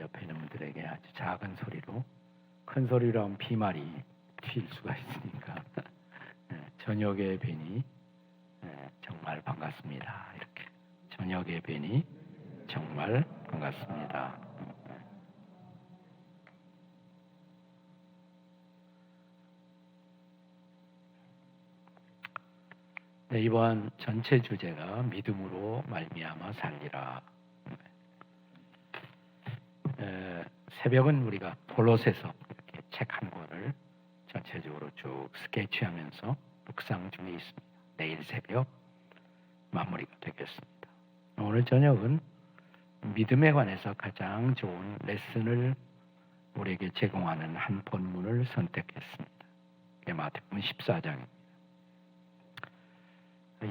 옆에 있는 분들에게 아주 작은 소리로, 큰 소리로 하면 비말이 튈 수가 있으니까 저녁에 뵈니 정말 반갑습니다. 이렇게 저녁에 뵈니 정말 반갑습니다. 네, 이번 전체 주제가 믿음으로 말미암아 살리라. 새벽은 우리가 골로새서 이렇게 책 한 권을 전체적으로 쭉 스케치하면서 묵상 중에 있습니다. 내일 새벽 마무리가 되겠습니다. 오늘 저녁은 믿음에 관해서 가장 좋은 레슨을 우리에게 제공하는 한 본문을 선택했습니다. 마태복음 14장입니다.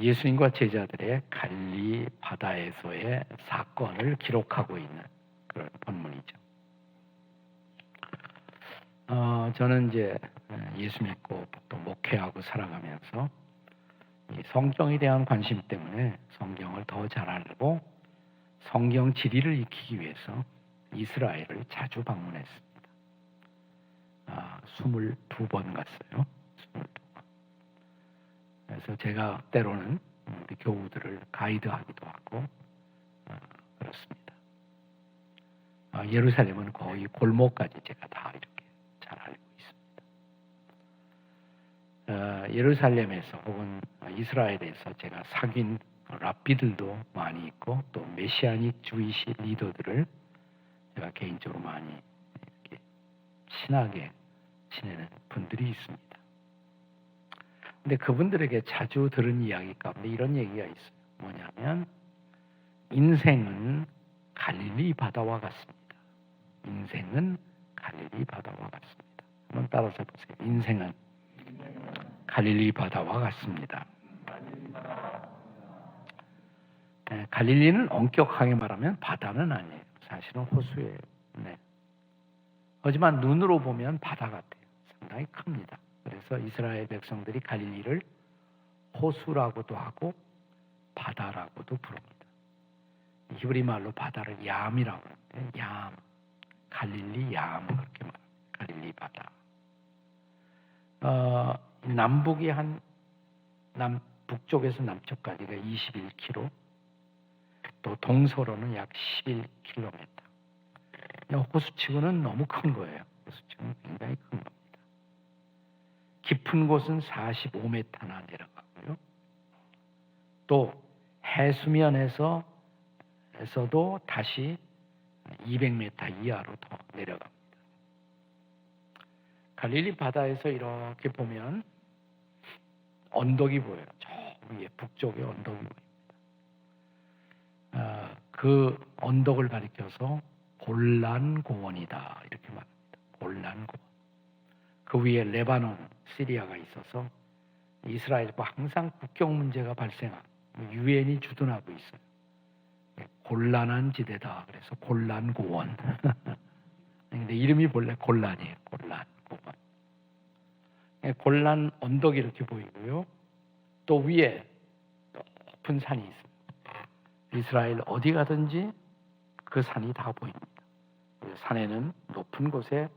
예수님과 제자들의 갈릴리 바다에서의 사건을 기록하고 있는 그런 본문이죠. 저는 이제 예수 믿고 또 목회하고 살아가면서 이 성경에 대한 관심 때문에 성경을 더 잘 알고 성경 지리를 익히기 위해서 이스라엘을 자주 방문했습니다. 22번 갔어요. 22번. 그래서 제가 때로는 우리 교우들을 가이드하기도 하고 그렇습니다. 예루살렘은 거의 골목까지 제가 다 이렇게 잘 알고 있습니다. 예루살렘에서 혹은 이스라엘에서 제가 사귄 랍비들도 많이 있고 또 메시아닉 주이시 리더들을 제가 개인적으로 많이 이렇게 친하게 지내는 분들이 있습니다. 근데 그분들에게 자주 들은 이야기 가운데 이런 얘기가 있어요. 뭐냐면 인생은 갈릴리 바다와 같습니다. 인생은 갈릴리 바다와 같습니다. 한번 따라서 보세요. 인생은 갈릴리 바다와 같습니다. 갈릴리는 엄격하게 말하면 바다는 아니에요. 사실은 호수예요. 네. 하지만 눈으로 보면 바다 같아요. 상당히 큽니다. 그래서 이스라엘 백성들이 갈릴리를 호수라고도 하고 바다라고도 부릅니다. 히브리 말로 바다를 얌이라고 하는데 얌, 갈릴리 얌 그렇게 말합니다. 갈릴리 바다. 남북이 한 북쪽에서 남쪽까지가 21km, 또 동서로는 약 11km. 호수치고는 너무 큰 거예요. 호수치고는 굉장히 큰 겁니다. 깊은 곳은 45m나 내려가고요. 또 해수면에서도 다시 200m 이하로 더 내려갑니다. 갈릴리 바다에서 이렇게 보면 언덕이 보여요. 저 위에 북쪽에 언덕이 보입니다. 그 언덕을 가리켜서 골란 고원이다 이렇게 말합니다. 골란 고원. 그 위에 레바논, 시리아가 있어서 이스라엘과 항상 국경 문제가 발생하고 유엔이 주둔하고 있어요. 곤란한 지대다. 그래서 골란 고원. 근데 이름이 본래 골란이에요. 골란 고원. 골란 언덕이 이렇게 보이고요. 또 위에 높은 산이 있습니다. 이스라엘 어디 가든지 그 산이 다 보입니다. 산에는 높은 곳에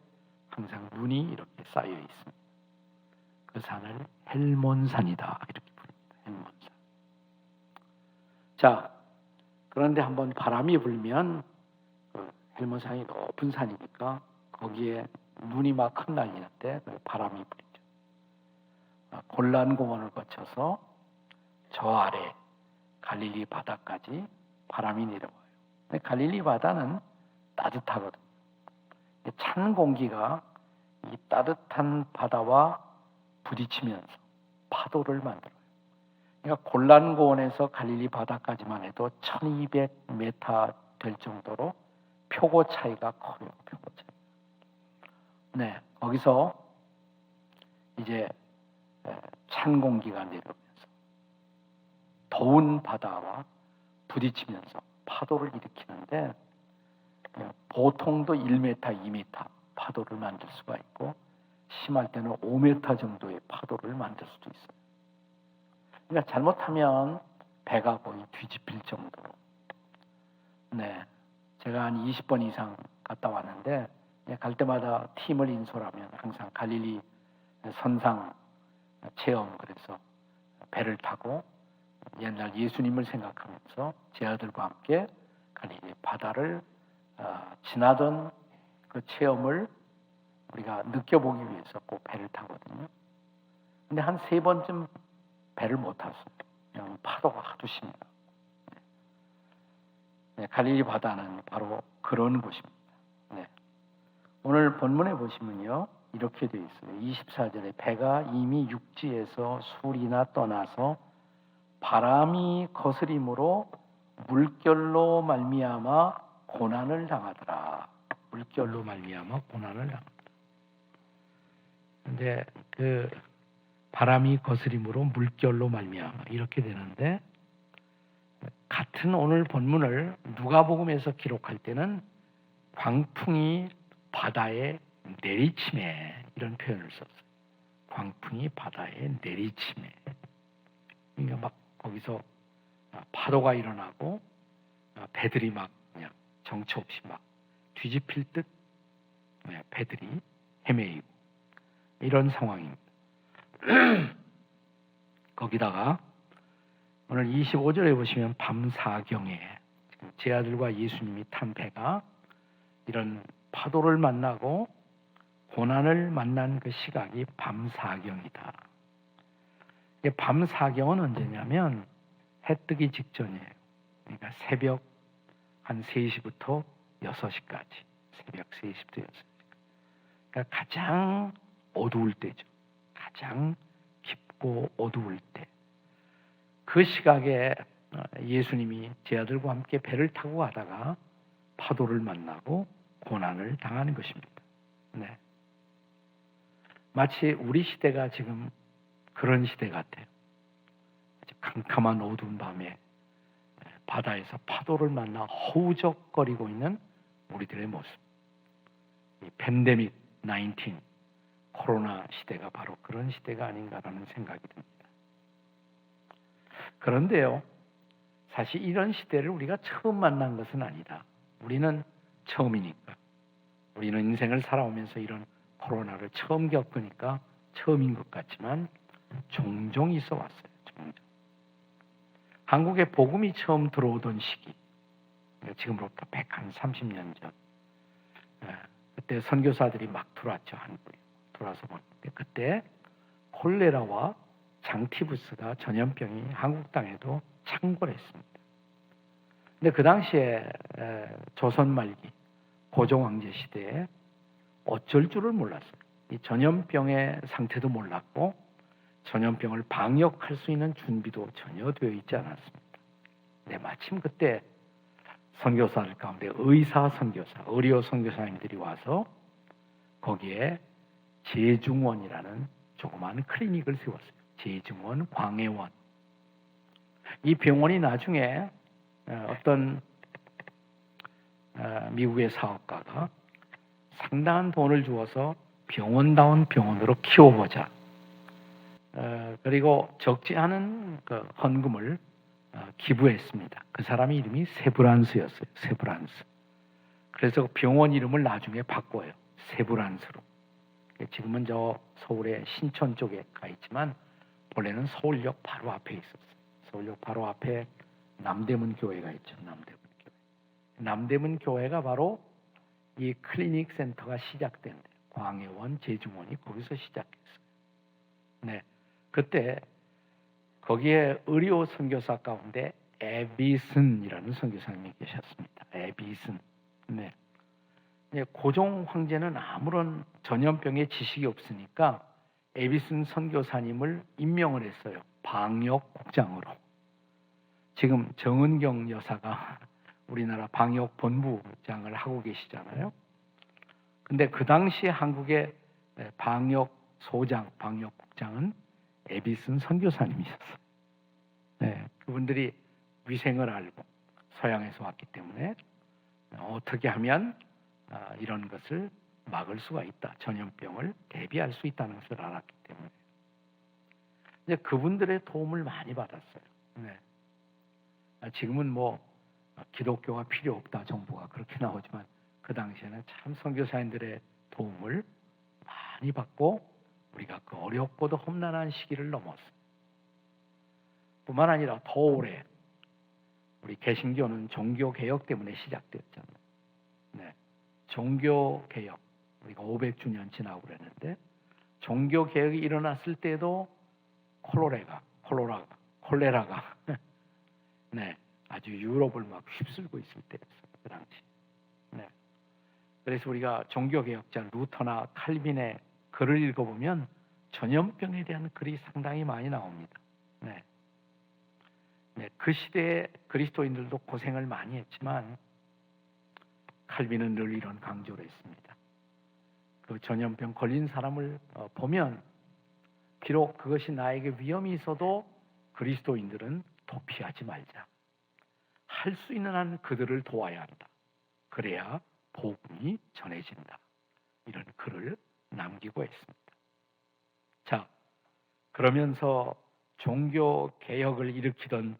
항상 눈이 이렇게 쌓여 있습니다. 그 산을 헬몬산이다 이렇게 부릅니다. 헬몬산. 자, 그런데 한번 바람이 불면 헬몬산이 높은 산이니까 거기에 눈이 막 흩날리는 때 바람이 불죠. 골란 공원을 거쳐서 저 아래 갈릴리 바다까지 바람이 내려와요. 근데 갈릴리 바다는 따뜻하거든요. 찬 공기가 이 따뜻한 바다와 부딪히면서 파도를 만들어요. 그러니까 골란 고원에서 갈릴리 바다까지만 해도 1200m 될 정도로 표고 차이가 커요. 표고 차이. 네, 거기서 이제 찬 공기가 내려오면서 더운 바다와 부딪히면서 파도를 일으키는데 보통도 1m, 2m 파도를 만들 수가 있고 심할 때는 5m 정도의 파도를 만들 수도 있어요. 그러니까 잘못하면 배가 거의 뒤집힐 정도로. 네, 제가 한 20번 이상 갔다 왔는데 갈 때마다 팀을 인솔하면 항상 갈릴리 선상 체험, 그래서 배를 타고 옛날 예수님을 생각하면서 제 아들과 함께 갈릴리 바다를 지나던 그 체험을 우리가 느껴보기 위해서 꼭 배를 타거든요. 근데 한 3번쯤 배를 못 탔습니다. 그냥 파도가 하도 심해요. 갈릴리 바다는 바로 그런 곳입니다. 네. 오늘 본문에 보시면요, 이렇게 되어 있어요. 24절에 배가 이미 육지에서 술이나 떠나서 바람이 거스림으로 물결로 말미암아 고난을 당하더라. 물결로 말미암아 고난을 당하더라. 근데 그 바람이 거스림으로 물결로 말미암아 이렇게 되는데, 같은 오늘 본문을 누가복음에서 기록할 때는 광풍이 바다에 내리침에 이런 표현을 썼어요. 광풍이 바다에 내리침에. 그러니까 막 거기서 파도가 일어나고 배들이 막 그냥 정처 없이 막 뒤집힐 듯 배들이 헤매이고 이런 상황입니다. 거기다가 오늘 25절에 보시면 밤사경에 제 아들과 예수님이 탄 배가 이런 파도를 만나고 고난을 만난 그 시각이 밤사경이다. 밤사경은 언제냐면 해 뜨기 직전이에요. 그러니까 새벽 한 3시부터 6시까지. 새벽 3시부터 6시까지. 그러니까 가장 어두울 때죠. 가장 깊고 어두울 때. 그 시각에 예수님이 제 아들과 함께 배를 타고 가다가 파도를 만나고 고난을 당하는 것입니다. 네. 마치 우리 시대가 지금 그런 시대 같아요. 캄캄한 어두운 밤에 바다에서 파도를 만나 허우적거리고 있는 우리들의 모습. 이 팬데믹 19, 코로나 시대가 바로 그런 시대가 아닌가라는 생각이 듭니다. 그런데요, 사실 이런 시대를 우리가 처음 만난 것은 아니다. 우리는 처음이니까. 우리는 인생을 살아오면서 이런 코로나를 처음 겪으니까 처음인 것 같지만 종종 있어 왔어요. 종종. 한국에 복음이 처음 들어오던 시기, 지금으로부터 130년 전, 그때 선교사들이 막 들어왔죠. 한국에 들어와서 보는데 그때 콜레라와 장티푸스가 전염병이 한국 땅에도 창궐했습니다. 근데 그 당시에 조선 말기 고종 황제 시대에 어쩔 줄을 몰랐어요. 이 전염병의 상태도 몰랐고 전염병을 방역할 수 있는 준비도 전혀 되어 있지 않았습니다. 근데 마침 그때 선교사들 가운데 의사 선교사, 의료 선교사님들이 와서 거기에 제중원이라는 조그마한 클리닉을 세웠어요. 제중원, 광해원. 이 병원이 나중에 어떤 미국의 사업가가 상당한 돈을 주어서 병원다운 병원으로 키워보자. 그리고 적지 않은 그 헌금을 기부했습니다. 그 사람의 이름이 세브란스였어요. 세브란스. 그래서 병원 이름을 나중에 바꿔요. 세브란스로. 지금은 저 서울의 신천 쪽에 가 있지만 원래는 서울역 바로 앞에 있었어요. 서울역 바로 앞에 남대문 교회가 있죠. 남대문 교회. 남대문 교회가 바로 이 클리닉 센터가 시작된 데요. 광해원, 제중원이 거기서 시작했어요. 네, 그때 거기에 의료 선교사 가운데 에비슨이라는 선교사님이 계셨습니다. 에비슨. 네. 고종 황제는 아무런 전염병의 지식이 없으니까 에비슨 선교사님을 임명을 했어요. 방역국장으로. 지금 정은경 여사가 우리나라 방역본부장을 하고 계시잖아요. 근데 그 당시 한국의 방역소장, 방역국장은 에비슨 선교사님이셨어요. 네, 그분들이 위생을 알고 서양에서 왔기 때문에 어떻게 하면 이런 것을 막을 수가 있다. 전염병을 대비할 수 있다는 것을 알았기 때문에. 이제 그분들의 도움을 많이 받았어요. 네. 지금은 뭐 기독교가 필요 없다 정부가 그렇게 나오지만 그 당시에는 참 선교사님들의 도움을 많이 받고 우리가 그 어렵고도 험난한 시기를 넘었어요. 뿐만 아니라 더 오래 우리 개신교는 종교개혁 때문에 시작되었잖아요. 네. 종교개혁 우리가 500주년 지나고 그랬는데 종교개혁이 일어났을 때도 콜레라가 네, 아주 유럽을 막 휩쓸고 있을 때였어요. 그 당시. 네. 그래서 우리가 종교개혁자 루터나 칼빈의 글을 읽어보면 전염병에 대한 글이 상당히 많이 나옵니다. 네. 네, 그 시대에 그리스도인들도 고생을 많이 했지만 칼빈은 늘 이런 강조를 했습니다. 그 전염병 걸린 사람을 보면 비록 그것이 나에게 위험이 있어도 그리스도인들은 도피하지 말자. 할 수 있는 한 그들을 도와야 한다. 그래야 복음이 전해진다. 이런 글을 남기고 했습니다. 자, 그러면서 종교 개혁을 일으키던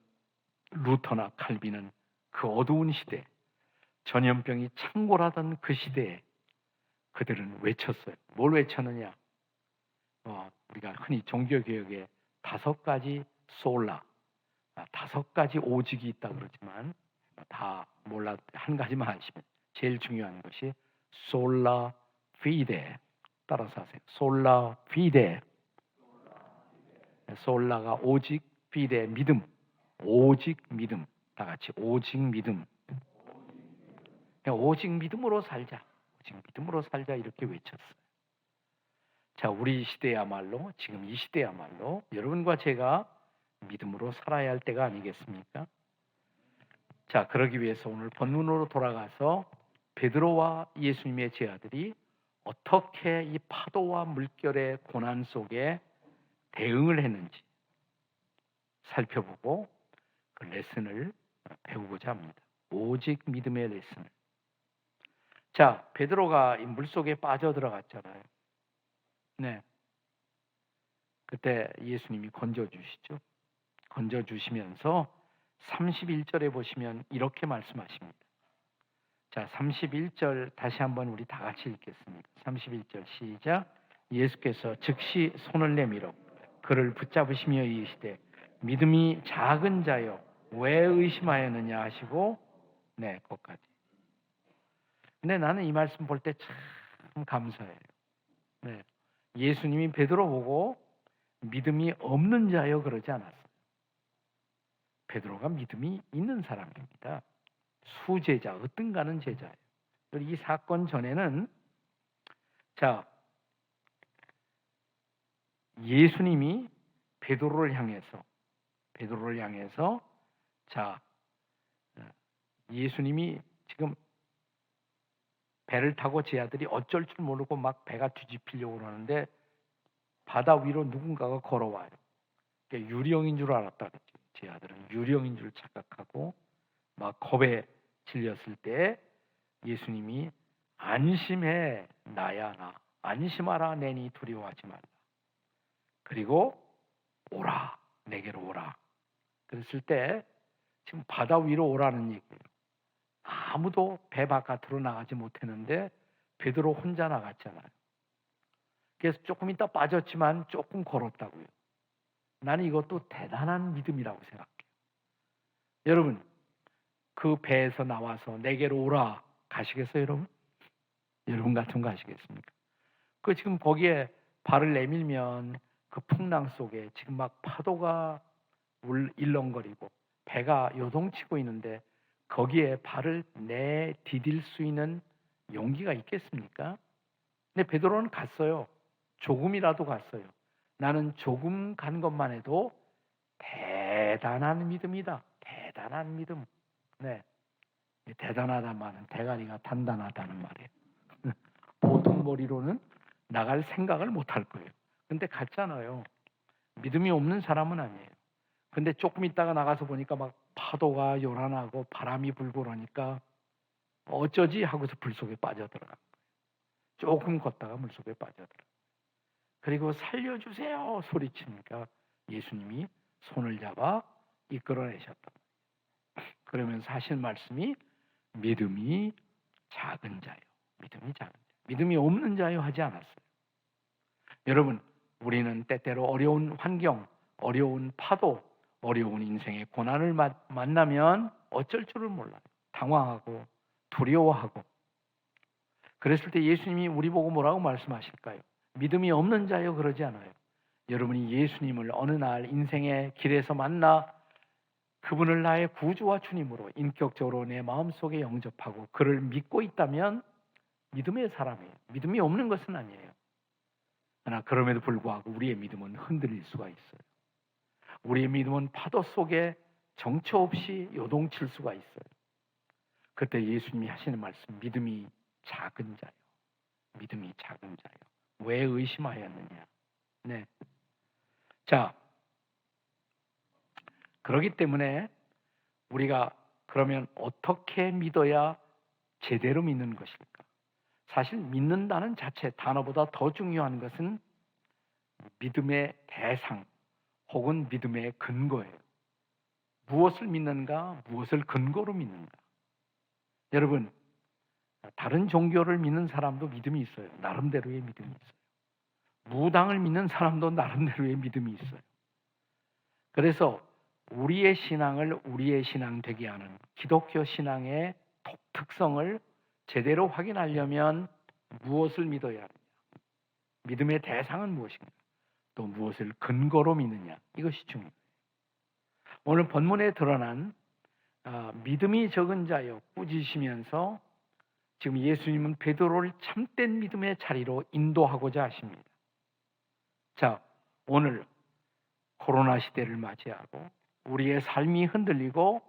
루터나 칼빈은 그 어두운 시대, 전염병이 창궐하던 그 시대에 그들은 외쳤어요. 뭘 외쳤느냐? 우리가 흔히 종교 개혁에 5가지 솔라, 5가지 오직이 있다 그러지만 다 몰라 한 가지만 하시면 제일 중요한 것이 솔라 피데. 따라서 하세요. 솔라 피데. 솔라가 오직, 피데 믿음. 오직 믿음. 다 같이 오직 믿음. 오직 믿음으로 살자. 오직 믿음으로 살자 이렇게 외쳤어요. 자, 우리 시대야말로 지금 이 시대야말로 여러분과 제가 믿음으로 살아야 할 때가 아니겠습니까? 자, 그러기 위해서 오늘 본문으로 돌아가서 베드로와 예수님의 제자들이 어떻게 이 파도와 물결의 고난 속에 대응을 했는지 살펴보고 그 레슨을 배우고자 합니다. 오직 믿음의 레슨을. 자, 베드로가 이 물속에 빠져들어갔잖아요. 네. 그때 예수님이 건져주시죠. 건져주시면서 31절에 보시면 이렇게 말씀하십니다. 자, 31절 다시 한번 우리 다 같이 읽겠습니다. 31절 시작. 예수께서 즉시 손을 내밀어 그를 붙잡으시며 이르시되 믿음이 작은 자여 왜 의심하였느냐 하시고 네, 거기까지. 근데 나는 이 말씀 볼 때 참 감사해요. 네. 예수님이 베드로 보고 믿음이 없는 자여 그러지 않았어요. 베드로가 믿음이 있는 사람입니다. 수제자, 어떤가는 제자예요. 이 사건 전에는 자, 예수님이 베드로를 향해서 자, 예수님이 지금 배를 타고 제 아들이 어쩔 줄 모르고 막 배가 뒤집히려고 그러는데 바다 위로 누군가가 걸어와요. 그러니까 유령인 줄 알았다 그랬죠. 제 아들은 유령인 줄 착각하고 막 겁에 질렸을 때 예수님이 안심해 나야 나 안심하라 내니 두려워하지 말라. 그리고 오라 내게로 오라. 그랬을 때 지금 바다 위로 오라는 얘기예요. 아무도 배 바깥으로 나가지 못했는데 베드로 혼자 나갔잖아요. 그래서 조금 있다 빠졌지만 조금 걸었다고요. 나는 이것도 대단한 믿음이라고 생각해요. 여러분 그 배에서 나와서 내게로 오라 가시겠어요, 여러분? 여러분 같으면 가시겠습니까? 그 지금 거기에 발을 내밀면 그 풍랑 속에 지금 막 파도가 일렁거리고 배가 요동치고 있는데 거기에 발을 내디딜 수 있는 용기가 있겠습니까? 근데 베드로는 갔어요. 조금이라도 갔어요. 나는 조금 간 것만 해도 대단한 믿음이다. 대단한 믿음. 네, 대단하다는 말은 대가리가 단단하다는 말이에요. 보통 머리로는 나갈 생각을 못 할 거예요. 근데 갔잖아요. 믿음이 없는 사람은 아니에요. 근데 조금 있다가 나가서 보니까 막 파도가 요란하고 바람이 불고 그러니까 어쩌지 하고서 불 속에 빠져들어간 거예요. 조금 걷다가 물 속에 빠져들어간 거예요. 그리고 살려주세요 소리치니까 예수님이 손을 잡아 이끌어내셨다. 그러면서 하신 말씀이 믿음이 작은 자요. 믿음이 작은 자. 믿음이 없는 자요 하지 않았어요. 여러분, 우리는 때때로 어려운 환경, 어려운 파도, 어려운 인생의 고난을 만나면 어쩔 줄을 몰라요. 당황하고 두려워하고. 그랬을 때 예수님이 우리 보고 뭐라고 말씀하실까요? 믿음이 없는 자요 그러지 않아요. 여러분이 예수님을 어느 날 인생의 길에서 만나 그분을 나의 구주와 주님으로 인격적으로 내 마음속에 영접하고 그를 믿고 있다면 믿음의 사람이에요. 믿음이 없는 것은 아니에요. 그러나 그럼에도 불구하고 우리의 믿음은 흔들릴 수가 있어요. 우리의 믿음은 파도 속에 정처 없이 요동칠 수가 있어요. 그때 예수님이 하시는 말씀, 믿음이 작은 자요. 믿음이 작은 자요. 왜 의심하였느냐? 네. 자, 그렇기 때문에 우리가 그러면 어떻게 믿어야 제대로 믿는 것일까? 사실 믿는다는 자체 단어보다 더 중요한 것은 믿음의 대상 혹은 믿음의 근거예요. 무엇을 믿는가? 무엇을 근거로 믿는가? 여러분, 다른 종교를 믿는 사람도 믿음이 있어요. 나름대로의 믿음이 있어요. 무당을 믿는 사람도 나름대로의 믿음이 있어요. 그래서 우리의 신앙을 우리의 신앙 되게 하는 기독교 신앙의 독특성을 제대로 확인하려면 무엇을 믿어야 하느냐? 믿음의 대상은 무엇인가? 또 무엇을 근거로 믿느냐? 이것이 중요해요. 오늘 본문에 드러난 믿음이 적은 자여 꾸짖으시면서 지금 예수님은 베드로를 참된 믿음의 자리로 인도하고자 하십니다. 자, 오늘 코로나 시대를 맞이하고 우리의 삶이 흔들리고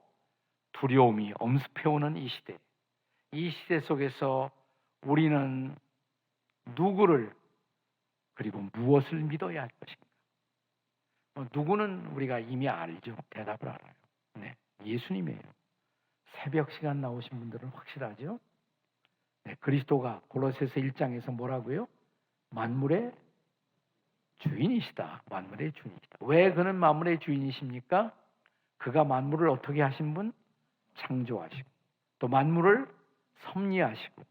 두려움이 엄습해오는 이 시대 속에서 우리는 누구를 그리고 무엇을 믿어야 할 것인가? 누구는 우리가 이미 알죠. 대답을 알아요. 네, 예수님이에요. 새벽 시간 나오신 분들은 확실하죠. 네, 그리스도가 골로새서 1장에서 뭐라고요? 만물의 주인이시다. 만물의 주인이시다. 왜 그는 만물의 주인이십니까? 그가 만물을 어떻게 하신 분? 창조하시고 또 만물을 섭리하시고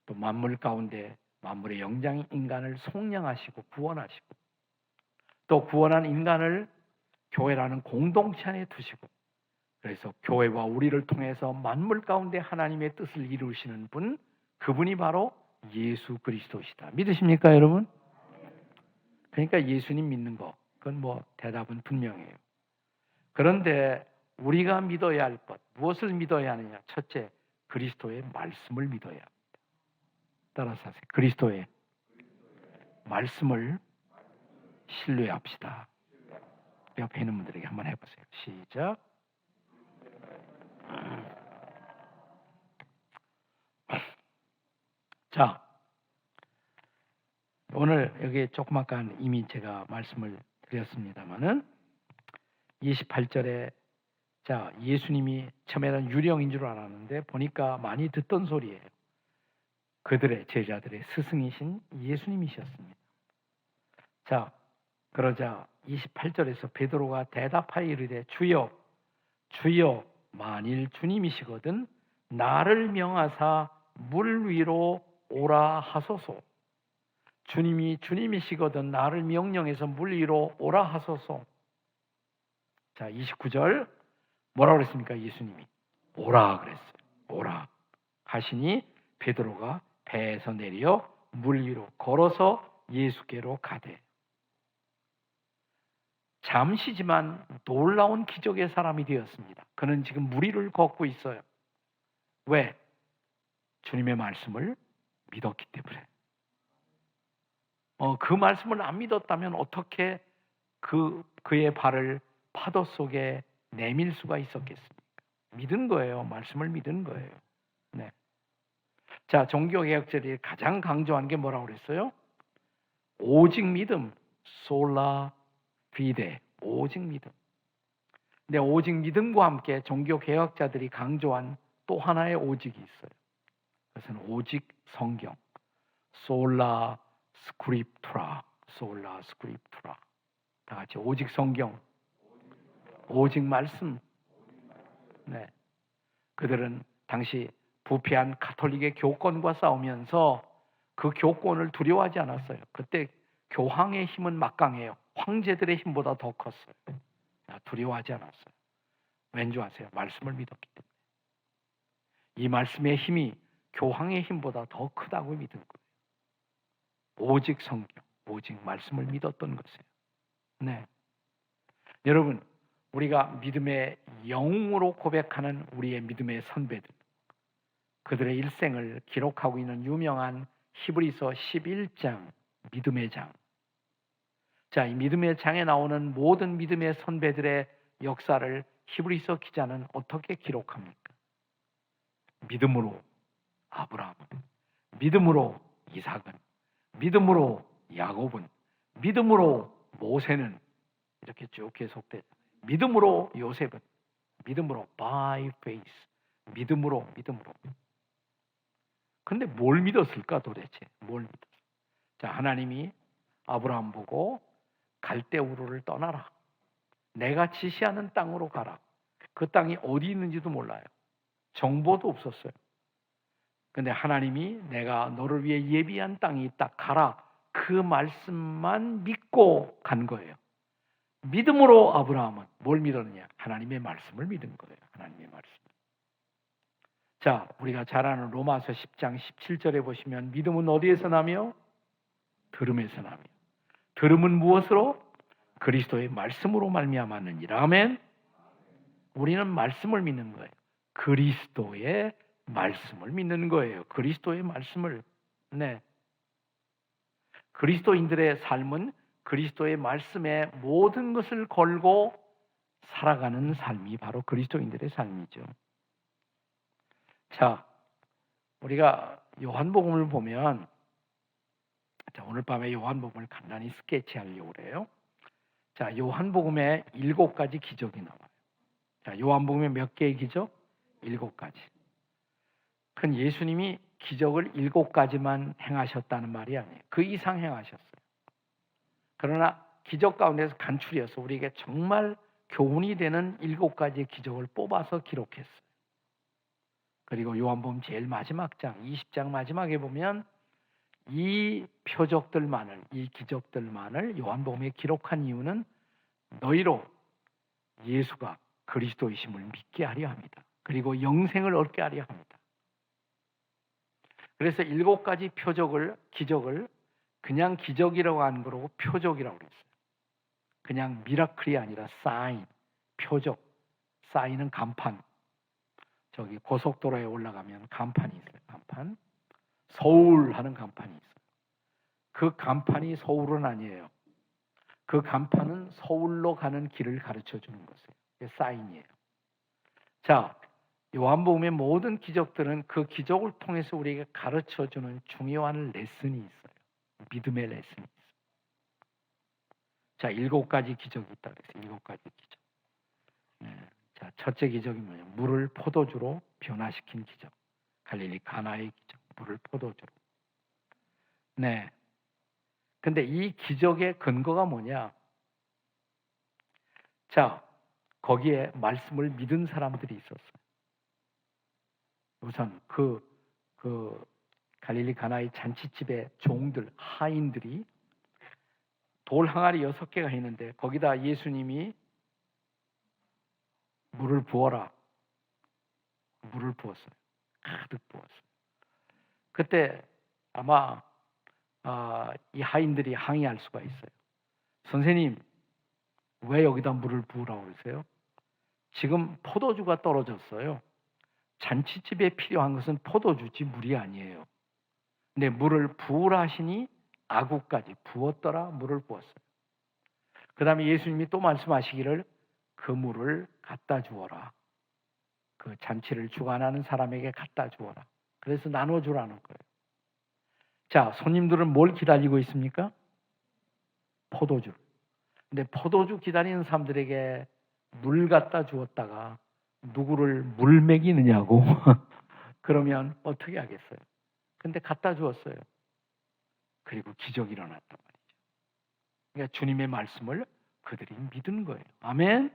또 만물 가운데 만물의 영장인 인간을 속량하시고 구원하시고 또 구원한 인간을 교회라는 공동체 안에 두시고 그래서 교회와 우리를 통해서 만물 가운데 하나님의 뜻을 이루시는 분, 그분이 바로 예수 그리스도시다. 믿으십니까, 여러분? 그러니까 예수님 믿는 거, 그건 뭐 대답은 분명해요. 그런데 우리가 믿어야 할 것, 무엇을 믿어야 하느냐? 첫째, 그리스도의 말씀을 믿어야 합니다. 따라서 하세요. 그리스도의 말씀을 신뢰합시다. 옆에 있는 분들에게 한번 해보세요. 시작. 자, 오늘 여기 조그맣게 이미 제가 말씀을 드렸습니다만은 28절에 자, 예수님이 처음에는 유령인 줄 알았는데 보니까 많이 듣던 소리예요. 그들의 제자들의 스승이신 예수님이셨습니다. 자, 그러자 28절에서 베드로가 대답하여 이르되 주여, 주여, 만일 주님이시거든 나를 명하사 물 위로 오라 하소서. 주님이 주님이시거든 나를 명령해서 물 위로 오라 하소서. 자, 29절 뭐라고 그랬습니까? 예수님이 오라 그랬어요. 오라 하시니 베드로가 배에서 내려 물 위로 걸어서 예수께로 가되. 잠시지만 놀라운 기적의 사람이 되었습니다. 그는 지금 물 위를 걷고 있어요. 왜? 주님의 말씀을 믿었기 때문에. 그 말씀을 안 믿었다면 어떻게 그의 발을 파도 속에 내밀 수가 있었겠습니까? 믿은 거예요. 말씀을 믿은 거예요. 네. 자, 종교개혁자들이 가장 강조한 게 뭐라고 그랬어요? 오직 믿음, 솔라 피데, 오직 믿음. 근데 오직 믿음과 함께 종교개혁자들이 강조한 또 하나의 오직이 있어요. 그것은 오직 성경, 솔라 스크립투라, 솔라 스크립투라. 다 같이 오직 성경, 오직 말씀. 네. 그들은 당시 부패한 가톨릭의 교권과 싸우면서 그 교권을 두려워하지 않았어요. 그때 교황의 힘은 막강해요. 황제들의 힘보다 더 컸어요. 두려워하지 않았어요. 왠지 아세요? 말씀을 믿었기 때문에. 이 말씀의 힘이 교황의 힘보다 더 크다고 믿은 거예요. 오직 성경, 오직 말씀을 믿었던 것이에요. 네, 여러분, 우리가 믿음의 영웅으로 고백하는 우리의 믿음의 선배들, 그들의 일생을 기록하고 있는 유명한 히브리서 11장 믿음의 장. 자, 이 믿음의 장에 나오는 모든 믿음의 선배들의 역사를 히브리서 기자는 어떻게 기록합니까? 믿음으로 아브라함은, 믿음으로 이삭은, 믿음으로 야곱은, 믿음으로 모세는, 이렇게 쭉 계속되죠. 믿음으로 요셉은, 믿음으로 by faith, 믿음으로. 근데 뭘 믿었을까 도대체? 뭘 믿었을까? 자, 하나님이 아브라함 보고 갈대우르를 떠나라. 내가 지시하는 땅으로 가라. 그 땅이 어디 있는지도 몰라요. 정보도 없었어요. 근데 하나님이 내가 너를 위해 예비한 땅이 있다. 가라. 그 말씀만 믿고 간 거예요. 믿음으로 아브라함은 뭘 믿었느냐? 하나님의 말씀을 믿은 거예요. 하나님의 말씀. 자, 우리가 잘 아는 로마서 10장 17절에 보시면 믿음은 어디에서 나며? 들음에서 나며. 들음은 무엇으로? 그리스도의 말씀으로 말미암았느니라. 아멘. 우리는 말씀을 믿는 거예요. 그리스도의 말씀을 믿는 거예요. 그리스도의 말씀을. 네. 그리스도인들의 삶은 그리스도의 말씀에 모든 것을 걸고 살아가는 삶이 바로 그리스도인들의 삶이죠. 자, 우리가 요한복음을 보면, 자, 오늘 밤에 요한복음을 간단히 스케치하려고 그래요. 자, 요한복음에 7가지 기적이 나와요. 자, 요한복음에 몇 개의 기적? 7가지. 큰 예수님이 기적을 7가지만 행하셨다는 말이 아니에요. 그 이상 행하셨어요. 그러나 기적 가운데서 간추려서 우리에게 정말 교훈이 되는 7가지의 기적을 뽑아서 기록했어요. 그리고 요한복음 제일 마지막 장, 20장 마지막에 보면 이 표적들만을, 이 기적들만을 요한복음에 기록한 이유는 너희로 예수가 그리스도이심을 믿게 하려 합니다. 그리고 영생을 얻게 하려 합니다. 그래서 7가지 표적을, 기적을 그냥 기적이라고 하는 거라고 표적이라고 그랬어요. 그냥 미라클이 아니라 사인, 표적. 사인은 간판. 저기 고속도로에 올라가면 간판이 있어요. 간판. 서울 하는 간판이 있어요. 그 간판이 서울은 아니에요. 그 간판은 서울로 가는 길을 가르쳐 주는 것이에요. 그게 사인이에요. 자, 요한복음의 모든 기적들은 그 기적을 통해서 우리에게 가르쳐 주는 중요한 레슨이 있어요. 믿음의 레슨이 있어요. 자, 7가지 기적이 있다고 했어요. 7가지 기적. 네. 자, 첫째 기적이 뭐냐? 물을 포도주로 변화시킨 기적. 갈릴리 가나의 기적. 물을 포도주로. 네. 근데 이 기적의 근거가 뭐냐? 자, 거기에 말씀을 믿은 사람들이 있었어요. 우선 그 갈릴리 가나의 잔치집의 종들, 하인들이 돌 항아리 6개가 있는데 거기다 예수님이 물을 부어라. 물을 부었어요. 가득 부었어요. 그때 아마 이 하인들이 항의할 수가 있어요. 선생님, 왜 여기다 물을 부으라고 그러세요? 지금 포도주가 떨어졌어요. 잔치집에 필요한 것은 포도주지 물이 아니에요. 근데 물을 부으라 하시니 아구까지 부었더라. 물을 부었어요. 그 다음에 예수님이 또 말씀하시기를 그 물을 갖다 주어라. 그 잔치를 주관하는 사람에게 갖다 주어라. 그래서 나눠주라는 거예요. 자, 손님들은 뭘 기다리고 있습니까? 포도주. 근데 포도주 기다리는 사람들에게 물 갖다 주었다가 누구를 물 먹이느냐고 그러면 어떻게 하겠어요? 근데 갖다 주었어요. 그리고 기적이 일어났단 말이죠. 그러니까 주님의 말씀을 그들이 믿은 거예요. 아멘.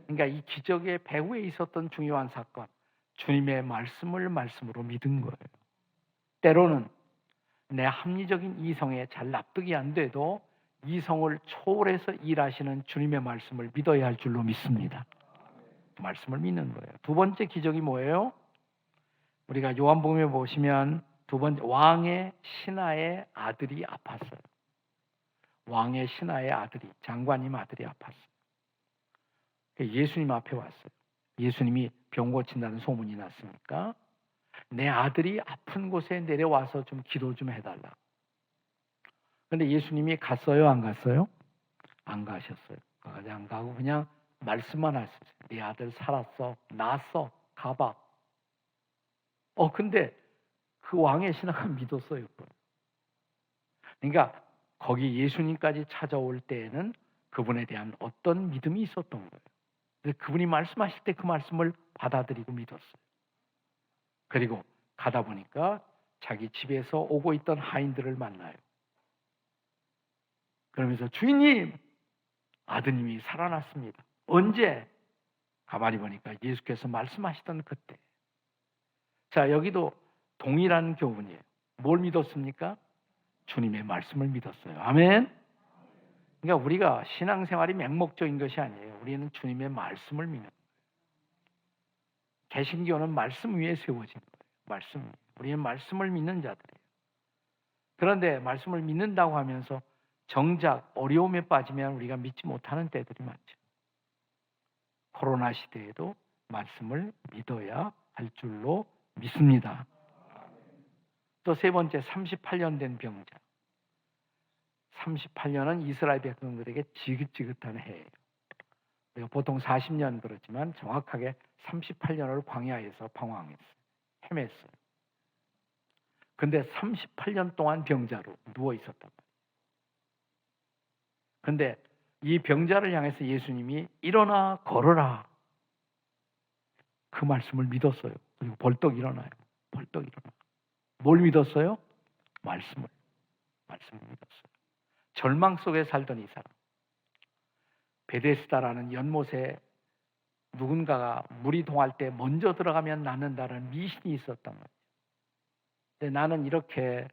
그러니까 이 기적의 배후에 있었던 중요한 사건, 주님의 말씀을 말씀으로 믿은 거예요. 때로는 내 합리적인 이성에 잘 납득이 안 돼도 이성을 초월해서 일하시는 주님의 말씀을 믿어야 할 줄로 믿습니다. 말씀을 믿는 거예요. 두 번째 기적이 뭐예요? 우리가 요한복음에 보시면 두 번째, 왕의 신하의 아들이 아팠어요. 왕의 신하의 아들이, 장관님 아들이 아팠어요. 예수님 앞에 왔어요. 예수님이 병 고친다는 소문이 났으니까 내 아들이 아픈 곳에 내려와서 좀 기도 좀 해달라. 그런데 예수님이 갔어요? 안 갔어요? 안 가셨어요. 안 가고 그냥 말씀만 하셨어요. 네 아들 살았어. 나았어. 가봐. 근데 그 왕의 신하가 믿었어요. 그러니까 거기 예수님까지 찾아올 때에는 그분에 대한 어떤 믿음이 있었던 거예요. 그래서 그분이 말씀하실 때 그 말씀을 받아들이고 믿었어요. 그리고 가다 보니까 자기 집에서 오고 있던 하인들을 만나요. 그러면서 주인님, 아드님이 살아났습니다. 언제? 가만히 보니까 예수께서 말씀하시던 그때. 자, 여기도 동일한 교훈이에요. 뭘 믿었습니까? 주님의 말씀을 믿었어요. 아멘. 그러니까 우리가 신앙생활이 맹목적인 것이 아니에요. 우리는 주님의 말씀을 믿는 거예요. 개신교는 말씀 위에 세워진 거예요. 말씀. 우리는 말씀을 믿는 자들이에요. 그런데 말씀을 믿는다고 하면서 정작 어려움에 빠지면 우리가 믿지 못하는 때들이 많죠. 코로나 시대에도 말씀을 믿어야 할 줄로 믿습니다. 또 세 번째, 38년 된 병자. 38년은 이스라엘 백성들에게 지긋지긋한 해예요. 우리가 보통 40년 그렇지만 정확하게 38년을 광야에서 방황했어요. 헤맸어요. 근데 38년 동안 병자로 누워 있었단 말이에요. 근데 이 병자를 향해서 예수님이 일어나 걸어라. 그 말씀을 믿었어요. 그리고 벌떡 일어나요. 벌떡 일어나. 뭘 믿었어요? 말씀을 믿었어요. 절망 속에 살던 이 사람. 베데스다라는 연못에 누군가가 물이 동할 때 먼저 들어가면 낫는다는 미신이 있었단 말이에요. 근데 나는 이렇게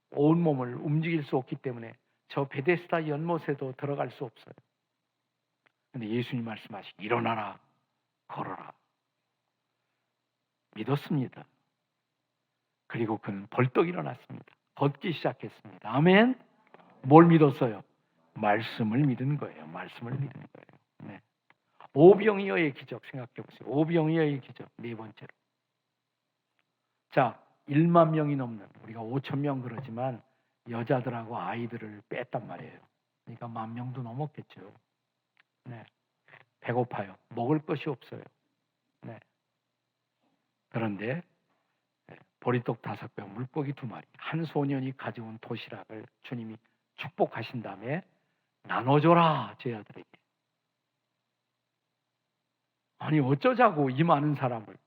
온몸을 움직일 수 없기 때문에 저 베데스다 연못에도 들어갈 수 없어요. 근데 예수님 말씀하시기 일어나라, 걸어라. 믿었습니다. 그리고 그는 벌떡 일어났습니다. 걷기 시작했습니다. 아멘. 뭘 믿었어요? 말씀을 믿은 거예요. 말씀을 믿은 거예요. 네. 오병이어의 기적 생각해 보세요. 오병이어의 기적 네 번째로. 자, 1만 명이 넘는, 우리가 5천 명 그러지만 여자들하고 아이들을 뺐단 말이에요. 그러니까 1만 명도 넘었겠죠. 네. 배고파요. 먹을 것이 없어요. 네. 그런데 보리떡 5개, 물고기 2마리, 한 소년이 가져온 도시락을 주님이 축복하신 다음에 나눠줘라, 제자들에게. 아니 어쩌자고 이 많은 사람을.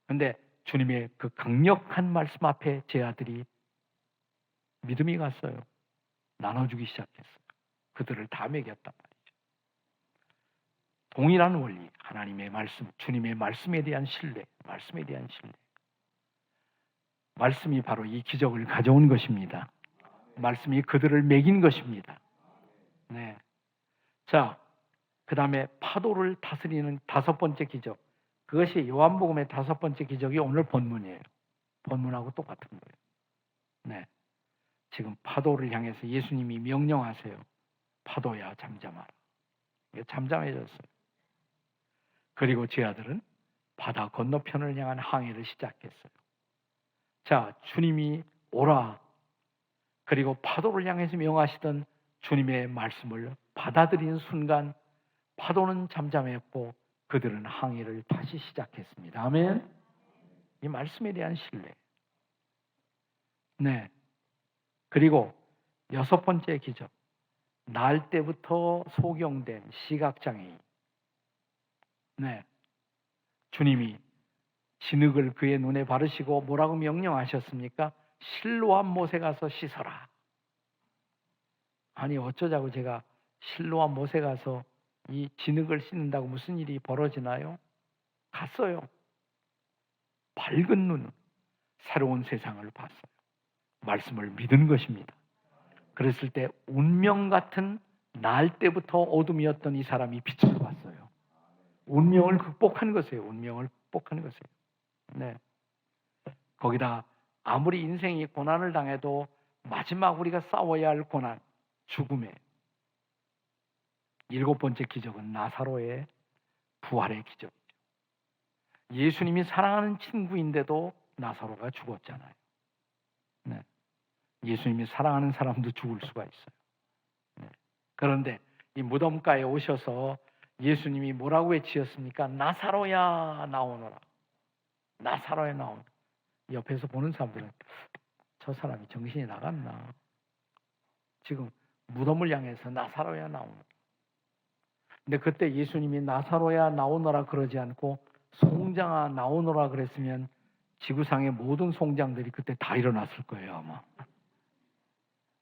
근데 주님의 그 강력한 말씀 앞에 제 아들이 믿음이 갔어요. 나눠주기 시작했어요. 그들을 다 먹였단 말이죠. 동일한 원리, 하나님의 말씀, 주님의 말씀에 대한 신뢰, 말씀에 대한 신뢰. 말씀이 바로 이 기적을 가져온 것입니다. 말씀이 그들을 먹인 것입니다. 네. 자, 그 다음에 파도를 다스리는 5번째 기적. 그것이 요한복음의 5번째 기적이 오늘 본문이에요. 본문하고 똑같은 거예요. 네. 지금 파도를 향해서 예수님이 명령하세요. 파도야 잠잠하라. 잠잠해졌어요. 그리고 제 아들은 바다 건너편을 향한 항해를 시작했어요. 자, 주님이 오라. 그리고 파도를 향해서 명하시던 주님의 말씀을 받아들이는 순간 파도는 잠잠했고 그들은 항해를 다시 시작했습니다. 아멘. 이 말씀에 대한 신뢰. 네. 그리고 6번째 기적. 날 때부터 소경된 시각장애인. 네. 주님이 진흙을 그의 눈에 바르시고 뭐라고 명령하셨습니까? 실로암 못에 가서 씻어라. 아니 어쩌자고 제가 실로암 못에 가서 이 진흙을 씻는다고 무슨 일이 벌어지나요? 갔어요. 밝은 눈, 새로운 세상을 봤어요. 말씀을 믿은 것입니다. 그랬을 때 운명 같은 날 때부터 어둠이었던 이 사람이 빛을 봤어요. 운명을 극복한 것이에요. 운명을 극복한 것이에요. 네. 거기다 아무리 인생이 고난을 당해도 마지막 우리가 싸워야 할 고난, 죽음의 7번째 기적은 나사로의 부활의 기적이죠. 예수님이 사랑하는 친구인데도 나사로가 죽었잖아요. 네. 예수님이 사랑하는 사람도 죽을 수가 있어요. 네. 그런데 이 무덤가에 오셔서 예수님이 뭐라고 외치셨습니까? 나사로야 나오너라. 나사로야 나오너라. 옆에서 보는 사람들은 저 사람이 정신이 나갔나? 지금 무덤을 향해서 나사로야 나오너라. 근데 그때 예수님이 나사로야 나오너라 그러지 않고 송장아 나오너라 그랬으면 지구상의 모든 송장들이 그때 다 일어났을 거예요, 아마.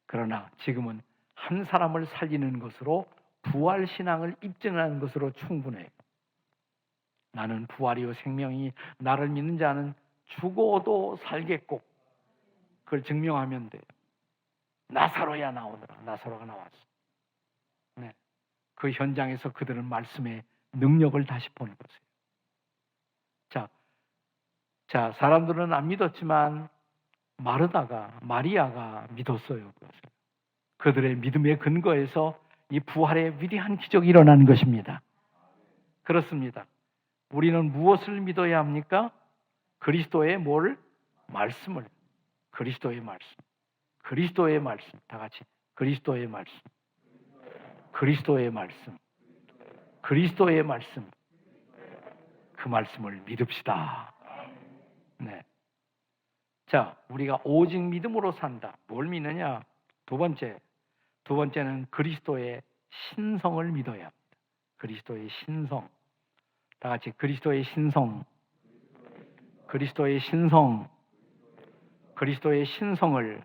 그러나 지금은 한 사람을 살리는 것으로 부활 신앙을 입증하는 것으로 충분해요. 나는 부활이요 생명이 나를 믿는 자는 죽어도 살겠고 그걸 증명하면 돼요. 나사로야 나오더라. 나사로가 나왔어. 네. 그 현장에서 그들은 말씀의 능력을 다시 보는 것이에요. 자, 사람들은 안 믿었지만 마리아가 믿었어요. 그것을. 그들의 믿음의 근거에서 이 부활의 위대한 기적이 일어나는 것입니다. 그렇습니다. 우리는 무엇을 믿어야 합니까? 그리스도의 말씀을. 그리스도의 말씀. 그리스도의 말씀. 다 같이. 그리스도의 말씀. 그리스도의 말씀. 그리스도의 말씀. 그 말씀을 믿읍시다. 네. 자, 우리가 오직 믿음으로 산다. 뭘 믿느냐? 두 번째는 그리스도의 신성을 믿어야 합니다. 그리스도의 신성. 다 같이 그리스도의 신성. 그리스도의 신성. 그리스도의 신성을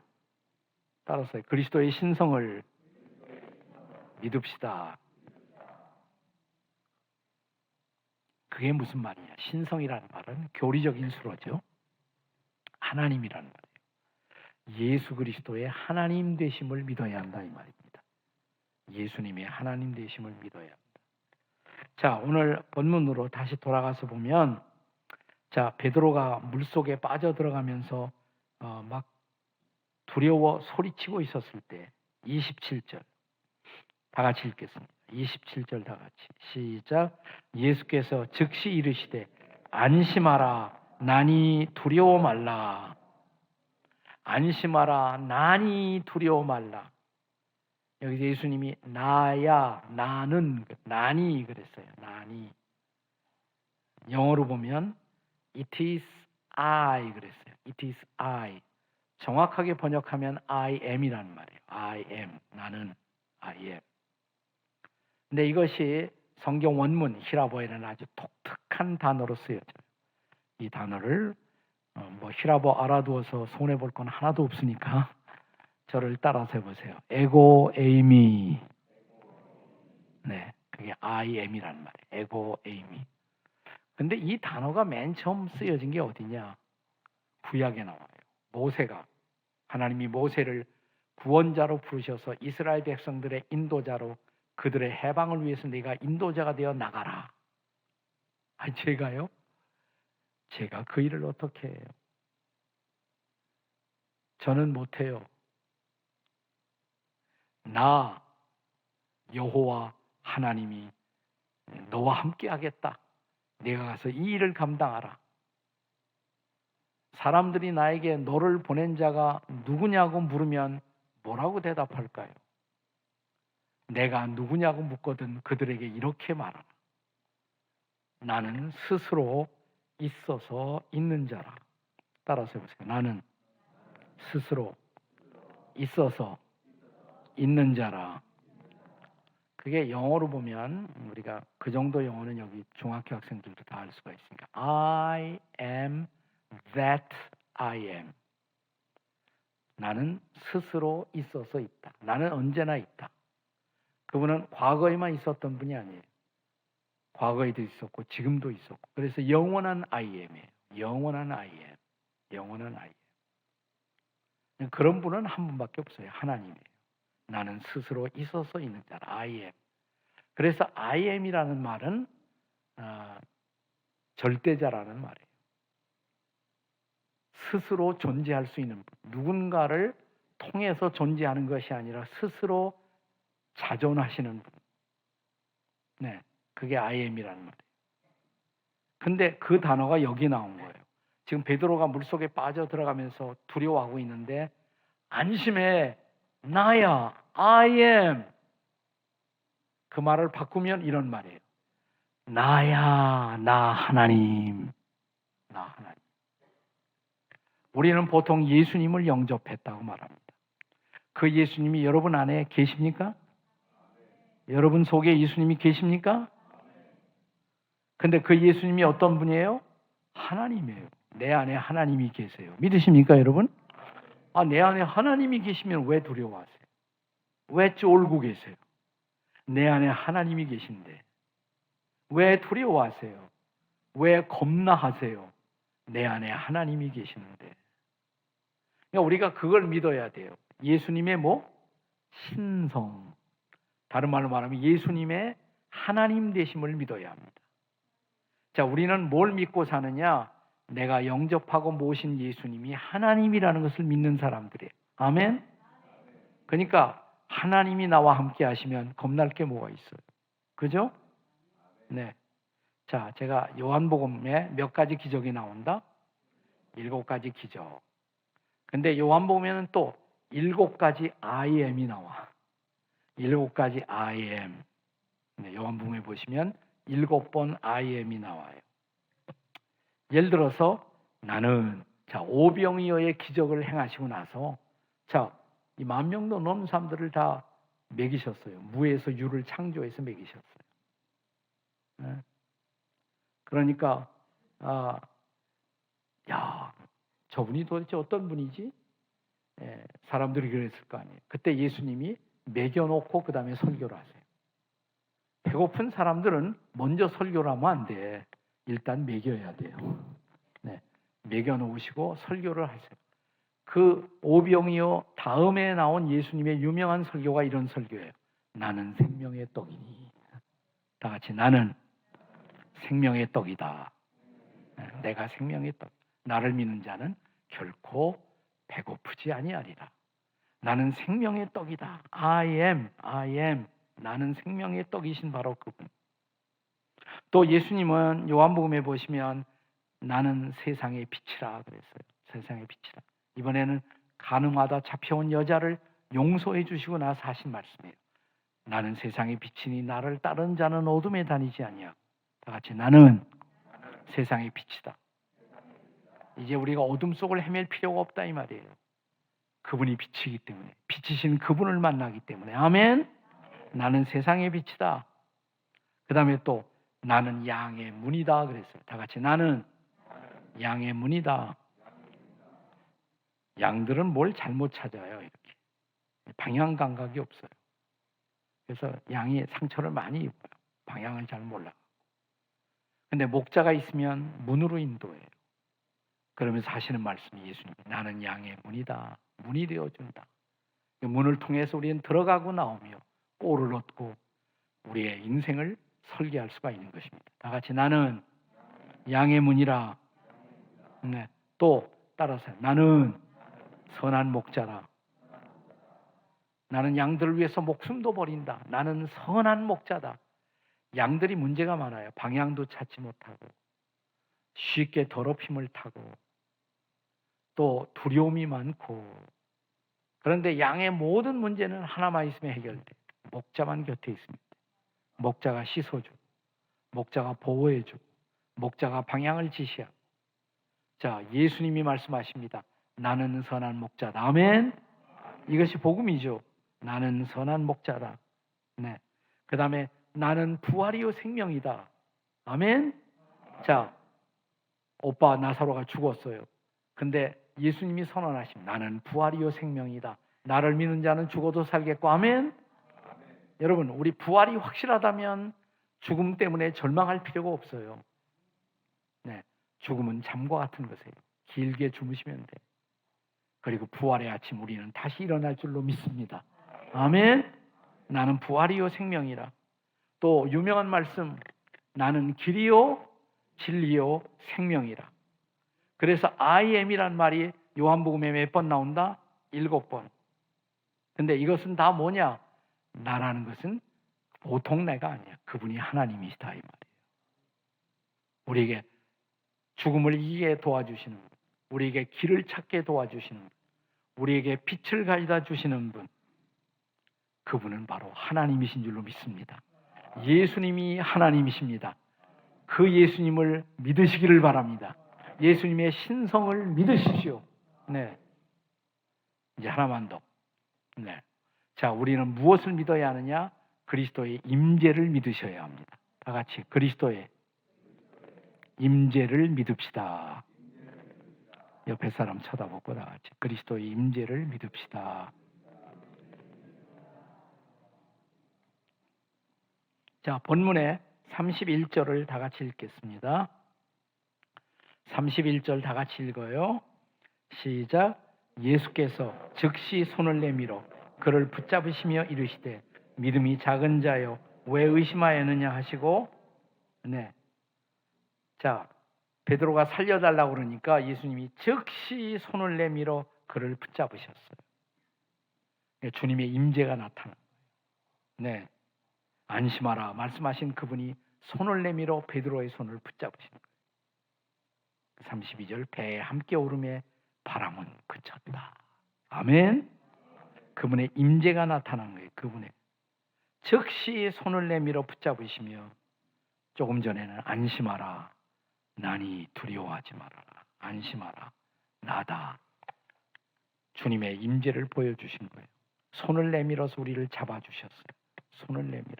따라서 그리스도의 신성을 믿읍시다. 그게 무슨 말이냐? 신성이라는 말은 교리적인 수로죠. 하나님이라는 말이에요. 예수 그리스도의 하나님 되심을 믿어야 한다 이 말입니다. 예수님의 하나님 되심을 믿어야 합니다. 자, 오늘 본문으로 다시 돌아가서 보면 자, 베드로가 물속에 빠져 들어가면서 막 두려워 소리치고 있었을 때 27절 다 같이 읽겠습니다. 27절 다 같이 시작. 예수께서 즉시 이르시되 안심하라 나니 두려워 말라. 안심하라 나니 두려워 말라. 여기서 예수님이 나야 나는 나니 그랬어요. 나니. 영어로 보면 it is I 그랬어요. it is I. 정확하게 번역하면 I am이라는 말이에요. I am. 나는 I am. 근데 이것이 성경 원문 히라보에는 아주 독특한 단어로 쓰여져요. 이 단어를 히라보 알아두어서 손해볼 건 하나도 없으니까 저를 따라서 해보세요. 에고 에이미. 네, 그게 I am이라는 말이에요. 에고 에이미. 근데 이 단어가 맨 처음 쓰여진 게 어디냐? 구약에 나와요. 모세가 하나님이 모세를 구원자로 부르셔서 이스라엘 백성들의 인도자로 그들의 해방을 위해서 네가 인도자가 되어 나가라. 아니 제가요? 제가 그 일을 어떻게 해요? 저는 못해요. 나 여호와 하나님이 너와 함께 하겠다. 네가 가서 이 일을 감당하라. 사람들이 나에게 너를 보낸 자가 누구냐고 물으면 뭐라고 대답할까요? 내가 누구냐고 묻거든 그들에게 이렇게 말하라. 나는 스스로 있어서 있는 자라. 따라서 해보세요. 나는 스스로 있어서 있는 자라. 그게 영어로 보면 우리가 그 정도 영어는 여기 중학교 학생들도 다 알 수가 있으니까 I am that I am. 나는 스스로 있어서 있다. 나는 언제나 있다. 그분은 과거에만 있었던 분이 아니에요. 과거에도 있었고 지금도 있었고 그래서 영원한 I am이에요. 영원한 I am. 영원한 I am. 그런 분은 한 분밖에 없어요. 하나님이에요. 나는 스스로 있어서 있는 자라. I am. 그래서 I am이라는 말은 절대자라는 말이에요. 스스로 존재할 수 있는 분. 누군가를 통해서 존재하는 것이 아니라 스스로 자존하시는 분. 네, 그게 I am이라는 말이에요. 근데 그 단어가 여기 나온 거예요. 지금 베드로가 물속에 빠져 들어가면서 두려워하고 있는데 안심해, 나야, I am. 그 말을 바꾸면 이런 말이에요. 나야, 나 하나님. 나 하나님. 우리는 보통 예수님을 영접했다고 말합니다. 그 예수님이 여러분 안에 계십니까? 여러분 속에 예수님이 계십니까? 근데 그 예수님이 어떤 분이에요? 하나님이에요. 내 안에 하나님이 계세요. 믿으십니까, 여러분? 내 안에 하나님이 계시면 왜 두려워하세요? 왜 쫄고 계세요? 내 안에 하나님이 계신데 왜 두려워하세요? 왜 겁나하세요? 내 안에 하나님이 계시는데. 그러니까 우리가 그걸 믿어야 돼요. 예수님의 신성. 다른 말로 말하면 예수님의 하나님 되심을 믿어야 합니다. 자, 우리는 뭘 믿고 사느냐? 내가 영접하고 모신 예수님이 하나님이라는 것을 믿는 사람들이에요. 아멘? 그러니까 하나님이 나와 함께 하시면 겁날 게 뭐가 있어요? 그죠? 네. 자, 제가 요한복음에 몇 가지 기적이 나온다? 7가지 기적. 근데 요한복음에는 또 7가지 I am이 나와. 7가지 I am. 네, 요한복음에 보시면 7번 I am이 나와요. 예를 들어서 나는 오병이어의 기적을 행하시고 나서 이 10,000명도 넘는 사람들을 다 먹이셨어요. 무에서 유를 창조해서 먹이셨어요. 네. 그러니까 저분이 도대체 어떤 분이지? 사람들이 그랬을 거 아니에요. 그때 예수님이 먹여놓고 그 다음에 설교를 하세요. 배고픈 사람들은 먼저 설교를 하면 안 돼. 일단 먹여야 돼요. 네, 먹여놓으시고 설교를 하세요. 그 오병이어 다음에 나온 예수님의 유명한 설교가 이런 설교예요. 나는 생명의 떡이니. 다 같이 나는 생명의 떡이다. 내가 생명의 떡. 나를 믿는 자는 결코 배고프지 아니하리라. 나는 생명의 떡이다. I am. 나는 생명의 떡이신 바로 그분. 또 예수님은 요한복음에 보시면 나는 세상의 빛이라 그랬어요. 세상의 빛이라. 이번에는 간음하다 잡혀온 여자를 용서해 주시고 나서 하신 말씀이에요. 나는 세상의 빛이니 나를 따르는 자는 어둠에 다니지 아니하고. 다 같이 나는 세상의 빛이다. 이제 우리가 어둠 속을 헤맬 필요가 없다 이 말이에요. 그분이 빛이기 때문에, 빛이신 그분을 만나기 때문에. 아멘. 나는 세상의 빛이다. 그 다음에 또 나는 양의 문이다 그랬어요. 다 같이 나는 양의 문이다. 양들은 뭘 잘못 찾아요. 이렇게 방향 감각이 없어요. 그래서 양이 상처를 많이 입어요. 방향을 잘 몰라. 근데 목자가 있으면 문으로 인도해요. 그러면서 하시는 말씀이 예수님, 나는 양의 문이다. 문이 되어준다. 그 문을 통해서 우리는 들어가고 나오며 꼴을 얻고 우리의 인생을 설계할 수가 있는 것입니다. 다 같이 나는 양의 문이라. 네. 또 따라서 나는 선한 목자라. 나는 양들을 위해서 목숨도 버린다. 나는 선한 목자다. 양들이 문제가 많아요. 방향도 찾지 못하고 쉽게 더럽힘을 타고 또 두려움이 많고. 그런데 양의 모든 문제는 하나만 있으면 해결돼. 목자만 곁에 있습니다. 목자가 씻어주고 목자가 보호해주고 목자가 방향을 지시하고. 자, 예수님이 말씀하십니다. 나는 선한 목자다. 아멘. 이것이 복음이죠. 나는 선한 목자다. 네. 그 다음에 나는 부활이요 생명이다. 아멘. 자, 오빠 나사로가 죽었어요. 근데 예수님이 선언하십니다. 나는 부활이요 생명이다. 나를 믿는 자는 죽어도 살겠고. 아멘. 여러분, 우리 부활이 확실하다면 죽음 때문에 절망할 필요가 없어요. 네, 죽음은 잠과 같은 것이에요. 길게 주무시면 돼. 그리고 부활의 아침 우리는 다시 일어날 줄로 믿습니다. 아멘. 나는 부활이요 생명이라. 또 유명한 말씀, 나는 길이요 진리요 생명이라. 그래서 I am이란 말이 요한복음에 몇 번 나온다? 7번. 근데 이것은 다 뭐냐? 나라는 것은 보통 내가 아니야. 그분이 하나님이시다 이 말이에요. 우리에게 죽음을 이기게 도와주시는 분, 우리에게 길을 찾게 도와주시는 분, 우리에게 빛을 가져다 주시는 분, 그분은 바로 하나님이신 줄로 믿습니다. 예수님이 하나님이십니다. 그 예수님을 믿으시기를 바랍니다. 예수님의 신성을 믿으십시오. 네. 이제 하나만 더. 네. 자, 우리는 무엇을 믿어야 하느냐? 그리스도의 임재를 믿으셔야 합니다. 다 같이 그리스도의 임재를 믿읍시다. 옆에 사람 쳐다보고 다 같이 그리스도의 임재를 믿읍시다. 자, 본문의 31절을 다 같이 읽겠습니다. 31절 다 같이 읽어요. 시작. 예수께서 즉시 손을 내밀어 그를 붙잡으시며 이르시되 믿음이 작은 자여 왜 의심하였느냐 하시고, 네. 자, 베드로가 살려달라고 그러니까 예수님이 즉시 손을 내밀어 그를 붙잡으셨어요. 주님의 임재가 나타나. 네. 안심하라 말씀하신 그분이 손을 내밀어 베드로의 손을 붙잡으신 거예요. 32절 배에 함께 오름에 바람은 그쳤다. 아멘. 그분의 임재가 나타난 거예요. 그분의 즉시 손을 내밀어 붙잡으시며 조금 전에는 안심하라 나니 두려워하지 말아라. 안심하라 나다. 주님의 임재를 보여주신 거예요. 손을 내밀어서 우리를 잡아주셨어요. 손을 내밀어.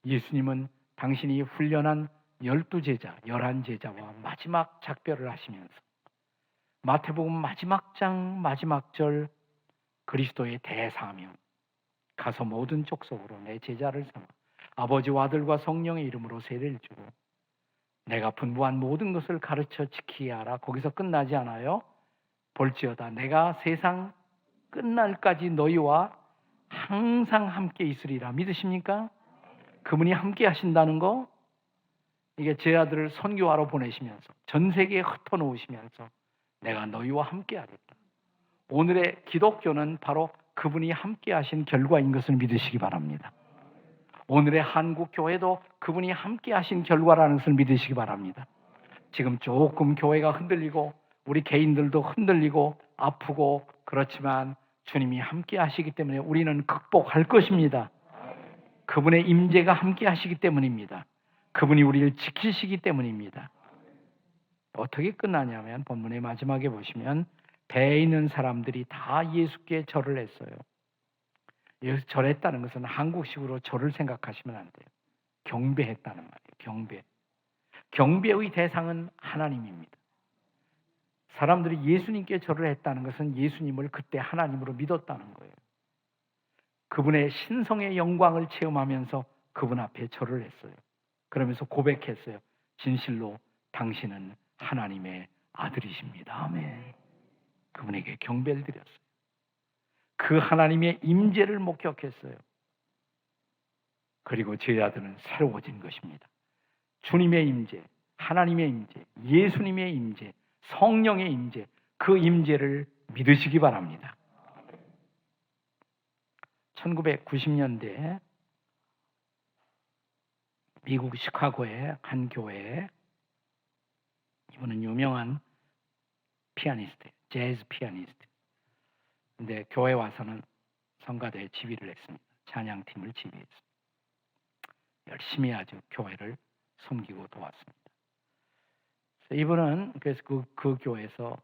예수님은 당신이 훈련한 12제자, 11제자와 마지막 작별을 하시면서 마태복음 마지막 장 마지막 절 그리스도의 대사명 가서 모든 족속으로 내 제자를 삼아 아버지와 아들과 성령의 이름으로 세례를 주고 내가 분부한 모든 것을 가르쳐 지키게 하라. 거기서 끝나지 않아요. 볼지어다 내가 세상 끝날까지 너희와 항상 함께 있으리라. 믿으십니까? 그분이 함께 하신다는 거, 이게 제 아들을 선교하러 보내시면서 전 세계에 흩어놓으시면서 내가 너희와 함께 하겠다. 오늘의 기독교는 바로 그분이 함께 하신 결과인 것을 믿으시기 바랍니다. 오늘의 한국 교회도 그분이 함께 하신 결과라는 것을 믿으시기 바랍니다. 지금 조금 교회가 흔들리고 우리 개인들도 흔들리고 아프고 그렇지만 주님이 함께 하시기 때문에 우리는 극복할 것입니다. 그분의 임재가 함께 하시기 때문입니다. 그분이 우리를 지키시기 때문입니다. 어떻게 끝나냐면 본문의 마지막에 보시면 배에 있는 사람들이 다 예수께 절을 했어요. 여기서 절했다는 것은 한국식으로 절을 생각하시면 안 돼요. 경배했다는 말이에요. 경배. 경배의 대상은 하나님입니다. 사람들이 예수님께 절을 했다는 것은 예수님을 그때 하나님으로 믿었다는 거예요. 그분의 신성의 영광을 체험하면서 그분 앞에 절을 했어요. 그러면서 고백했어요. 진실로 당신은 하나님의 아들이십니다. 아멘. 그분에게 경배를 드렸어요. 그 하나님의 임재를 목격했어요. 그리고 제자들은 새로워진 것입니다. 주님의 임재, 하나님의 임재, 예수님의 임재, 성령의 임재, 그 임재를 믿으시기 바랍니다. 1990년대 미국 시카고의 한 교회에 이분은 유명한 피아니스트예요. 재즈 피아니스트. 근데 교회 와서는 성가대에 지휘를 했습니다. 찬양팀을 지휘했습니다. 열심히 아주 교회를 섬기고 도왔습니다. 이분은 그래서 그 교회에서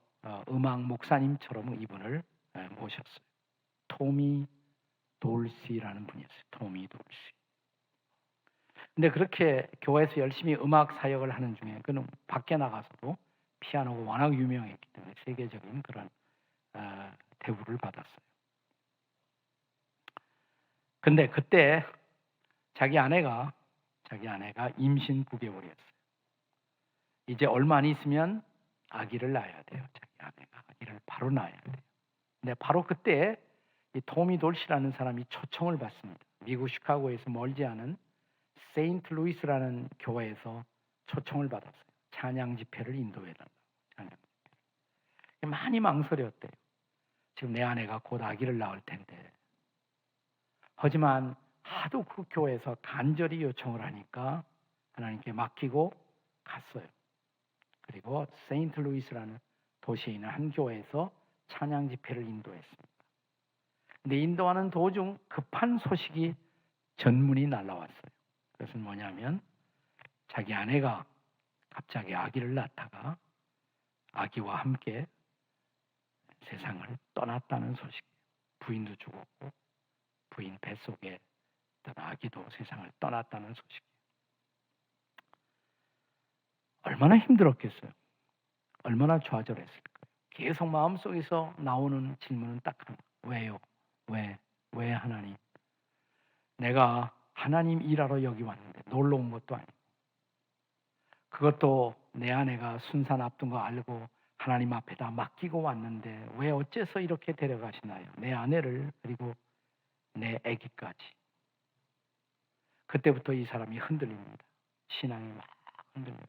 음악 목사님처럼 이분을 모셨어요. 토미 돌시라는 분이었어요. 토미 돌시. 근데 그렇게 교회에서 열심히 음악 사역을 하는 중에 그는 밖에 나가서도 피아노가 워낙 유명했기 때문에 세계적인 그런 대우를 받았어요. 근데 그때 자기 아내가 자기 아내가 임신 9개월이었어요. 이제 얼마 안 있으면 아기를 낳아야 돼요. 자기 아내가 아기를 바로 낳아야 돼요. 근데 바로 그때 이 토미 돌시라는 사람이 초청을 받습니다. 미국 시카고에서 멀지 않은 세인트 루이스라는 교회에서 초청을 받았어요. 찬양 집회를 인도해달라고. 찬양 집회. 많이 망설였대요. 지금 내 아내가 곧 아기를 낳을 텐데. 하지만 하도 그 교회에서 간절히 요청을 하니까 하나님께 맡기고 갔어요. 그리고 세인트 루이스라는 도시에 있는 한 교회에서 찬양 집회를 인도했습니다. 근데 인도하는 도중 급한 소식이 전문이 날라왔어요. 그것은 뭐냐면 자기 아내가 갑자기 아기를 낳다가 아기와 함께 세상을 떠났다는 소식이에요. 부인도 죽었고 부인 뱃속에 있던 아기도 세상을 떠났다는 소식이에요. 얼마나 힘들었겠어요. 얼마나 좌절했을까요. 계속 마음속에서 나오는 질문은 딱 하나. 왜요? 왜 하나님? 내가 하나님 일하러 여기 왔는데 놀러 온 것도 아니고 그것도 내 아내가 순산 앞둔 거 알고 하나님 앞에다 맡기고 왔는데 왜 어째서 이렇게 데려가시나요? 내 아내를 그리고 내 아기까지. 그때부터 이 사람이 흔들립니다. 신앙이 막 흔들려요.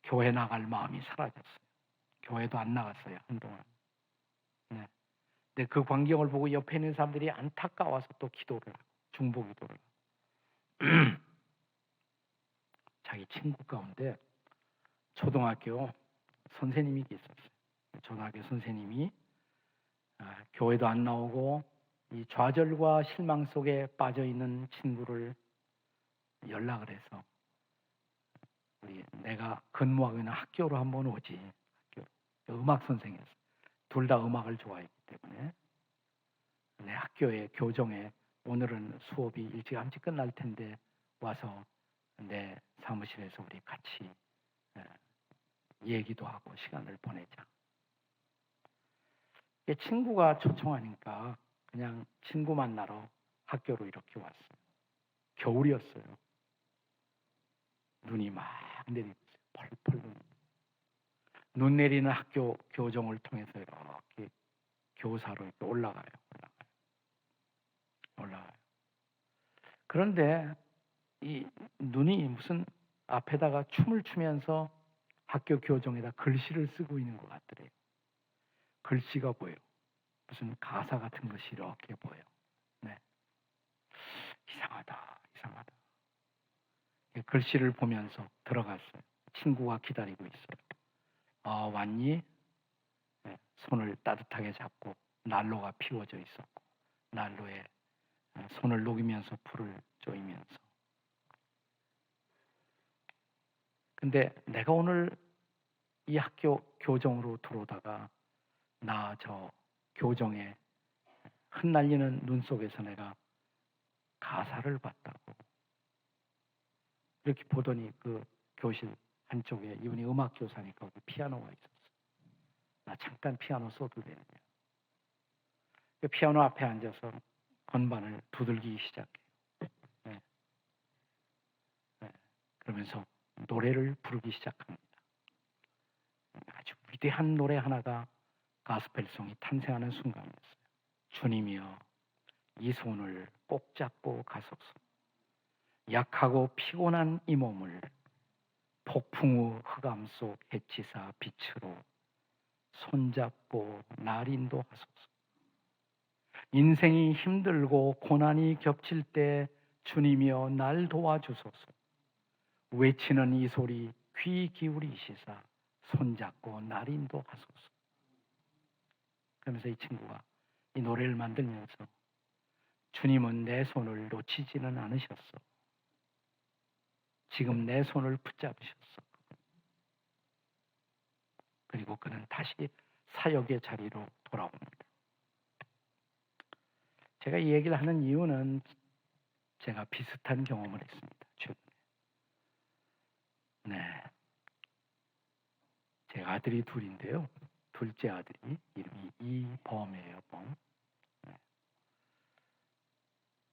교회 나갈 마음이 사라졌어요. 교회도 안 나갔어요. 한동안. 네. 근데 그 광경을 보고 옆에 있는 사람들이 안타까워서 또 기도를 하고 중보 기도를 하고 자기 친구 가운데 초등학교 선생님이 있었어요. 초등학교 선생님이 교회도 안 나오고 이 좌절과 실망 속에 빠져 있는 친구를 연락을 해서 내가 근무하고 있는 학교로 한번 오지. 학교. 음악 선생이었어요. 둘 다 음악을 좋아했기 때문에 내 학교의 교정에 오늘은 수업이 일찌감치 끝날 텐데 와서 내 사무실에서 우리 같이 얘기도 하고 시간을 보내자. 친구가 초청하니까 그냥 친구 만나러 학교로 이렇게 왔어요. 겨울이었어요. 눈이 막 내리고 있어요. 펄펄 눈 내리는 학교 교정을 통해서 이렇게 교사로 이렇게 올라가요. 그런데 이 눈이 무슨 앞에다가 춤을 추면서 학교 교정에다 글씨를 쓰고 있는 것 같더래요. 글씨가 보여요. 무슨 가사 같은 것이 이렇게 보여요. 네. 이상하다. 글씨를 보면서 들어갔어요. 친구가 기다리고 있어요. 왔니? 네. 손을 따뜻하게 잡고 난로가 피워져 있었고 난로에 손을 녹이면서 불을 쪼이면서 근데 내가 오늘 이 학교 교정으로 들어오다가 나 저 교정에 흩날리는 눈 속에서 내가 가사를 봤다고 이렇게 보더니 그 교실 한쪽에 이분이 음악 교사니까 그 피아노가 있었어. 나 잠깐 피아노 써도 되느냐. 그 피아노 앞에 앉아서 건반을 두들기기 시작해요. 네. 네. 그러면서 노래를 부르기 시작합니다. 아주 위대한 노래 하나가 가스펠송이 탄생하는 순간이었어요. 주님이여 이 손을 꼭 잡고 가소서. 약하고 피곤한 이 몸을 폭풍 후 흑암 속 해치사 빛으로 손잡고 날 인도하소서. 인생이 힘들고 고난이 겹칠 때 주님이여 날 도와주소서. 외치는 이 소리 귀 기울이시사 손잡고 날 인도하소서. 그러면서 이 친구가 이 노래를 만들면서 주님은 내 손을 놓치지는 않으셨어. 지금 내 손을 붙잡으셨어. 그리고 그는 다시 사역의 자리로 돌아옵니다. 제가 이 얘기를 하는 이유는 제가 비슷한 경험을 했습니다. 최근에. 네. 제 아들이 둘인데요. 둘째 아들이 이름이 이범이에요. 범. 네.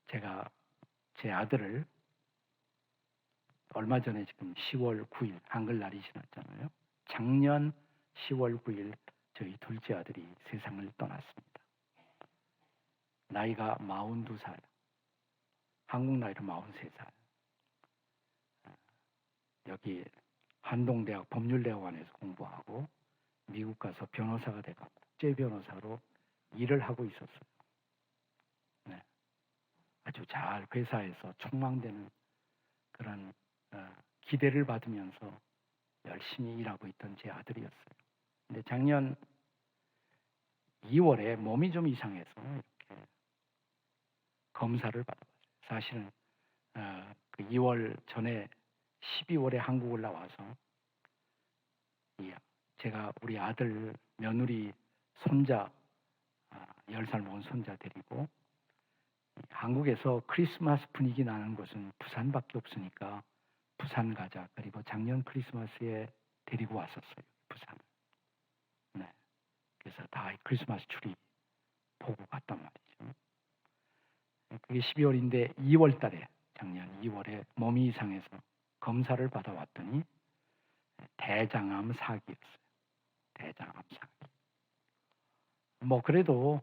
제가 제 아들을 얼마 전에 지금 10월 9일 한글날이 지났잖아요. 작년 10월 9일 저희 둘째 아들이 세상을 떠났습니다. 나이가 42살, 한국 나이로 43살. 여기 한동대학 법률대학원에서 공부하고 미국 가서 변호사가 돼서 국제 변호사로 일을 하고 있었어요. 네. 아주 잘 회사에서 촉망되는 그런 기대를 받으면서 열심히 일하고 있던 제 아들이었어요. 근데 작년 2월에 몸이 좀 이상해서 이렇게 검사를 받아봤어요. 사실은 그 2월 전에 12월에 한국을 나와서 제가 우리 아들 며느리 손자 10살 먹은 손자 데리고 한국에서 크리스마스 분위기 나는 곳은 부산밖에 없으니까 부산 가자. 그리고 작년 크리스마스에 데리고 왔었어요. 부산을. 네. 그래서 다 크리스마스 트리 보고 갔단 말이죠. 그게 12월인데 2월 달에 작년 2월에 몸이 이상해서 검사를 받아왔더니 대장암 사기였어요. 대장암 사기. 뭐 그래도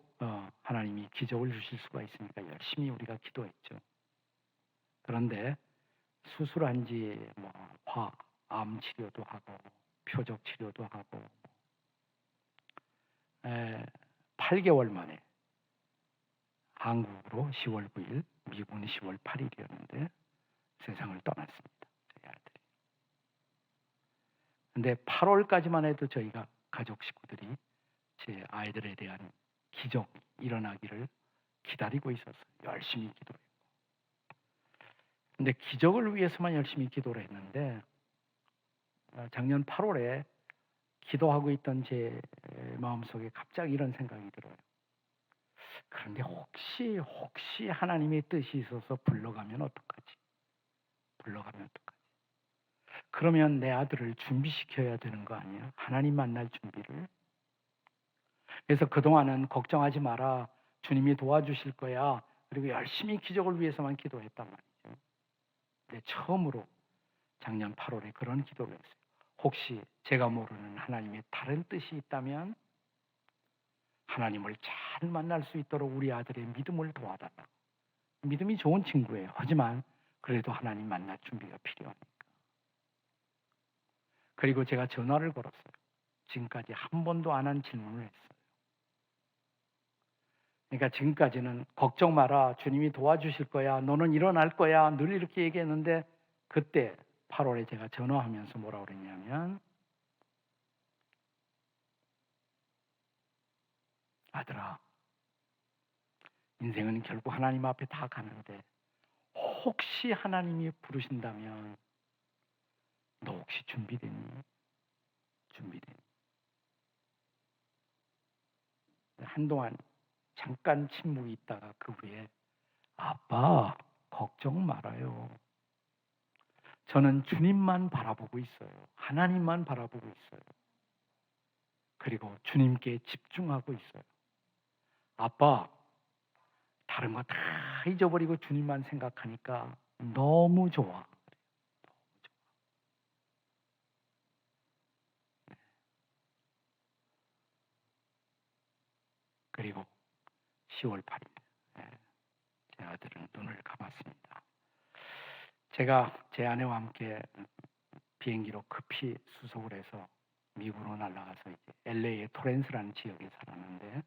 하나님이 기적을 주실 수가 있으니까 열심히 우리가 기도했죠. 그런데 수술한 지 암 치료도 하고 표적 치료도 하고 8개월 만에 한국으로 10월 9일, 미국은 10월 8일이었는데 세상을 떠났습니다. 저희 아들이. 근데 8월까지만 해도 저희가 가족 식구들이 제 아이들에 대한 기적이 일어나기를 기다리고 있었어요. 열심히 기도했고. 근데 기적을 위해서만 열심히 기도를 했는데 작년 8월에 기도하고 있던 제 마음속에 갑자기 이런 생각이 들어요. 그런데 혹시 하나님의 뜻이 있어서 불러가면 어떡하지? 불러가면 어떡하지? 그러면 내 아들을 준비시켜야 되는 거 아니야? 하나님 만날 준비를. 그래서 그동안은 걱정하지 마라. 주님이 도와주실 거야. 그리고 열심히 기적을 위해서만 기도했단 말이죠. 근데 처음으로 작년 8월에 그런 기도를 했어요. 혹시 제가 모르는 하나님의 다른 뜻이 있다면 하나님을 잘 만날 수 있도록 우리 아들의 믿음을 도와달라. 믿음이 좋은 친구예요. 하지만 그래도 하나님 만날 준비가 필요하니까. 그리고 제가 전화를 걸었어요. 지금까지 한 번도 안 한 질문을 했어요. 그러니까 지금까지는 걱정 마라. 주님이 도와주실 거야. 너는 일어날 거야. 늘 이렇게 얘기했는데 그때 8월에 제가 전화하면서 뭐라고 그랬냐면 아들아, 인생은 결국 하나님 앞에 다 가는데 혹시 하나님이 부르신다면 너 혹시 준비됐니? 준비됐니? 한동안 잠깐 침묵이 있다가 그 후에 아빠 걱정 말아요. 저는 주님만 바라보고 있어요. 하나님만 바라보고 있어요. 그리고 주님께 집중하고 있어요. 아빠 다른 거 다 잊어버리고 주님만 생각하니까 너무 좋아. 그리고 10월 8일 제 아들은 눈을 감았습니다. 제가 제 아내와 함께 비행기로 급히 수속을 해서 미국으로 날아가서 이제 LA의 토렌스라는 지역에 살았는데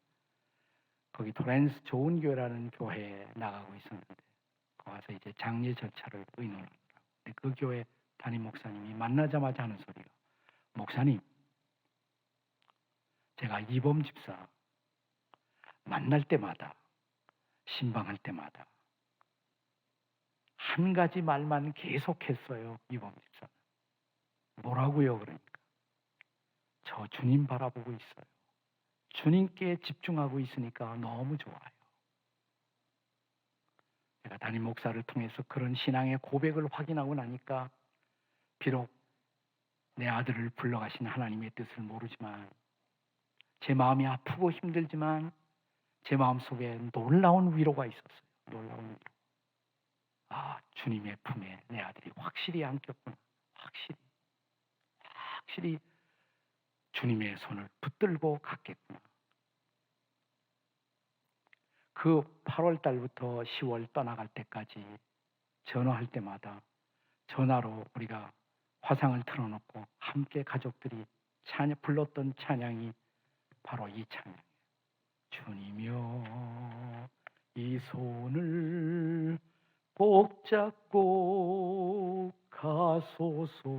거기 토렌스 좋은 교회라는 교회에 나가고 있었는데 거기 가서 이제 장례 절차를 의논하더라고요. 근데 그 교회 담임 목사님이 만나자마자 하는 소리가 목사님 제가 이범 집사 만날 때마다 신방할 때마다 한 가지 말만 계속했어요. 이범 집사는. 뭐라고요? 그러니까 저 주님 바라보고 있어요. 주님께 집중하고 있으니까 너무 좋아요. 제가 담임 목사를 통해서 그런 신앙의 고백을 확인하고 나니까 비록 내 아들을 불러가신 하나님의 뜻을 모르지만 제 마음이 아프고 힘들지만 제 마음속에 놀라운 위로가 있었어요. 놀라운 위로. 주님의 품에 내 아들이 확실히 안겼구나. 확실히 주님의 손을 붙들고 갔겠구나. 그 8월 달부터 10월 떠나갈 때까지 전화할 때마다 전화로 우리가 화상을 틀어놓고 함께 가족들이 불렀던 찬양이 바로 이 찬양이에요. 주님여 이 손을 꼭 잡고 가소서.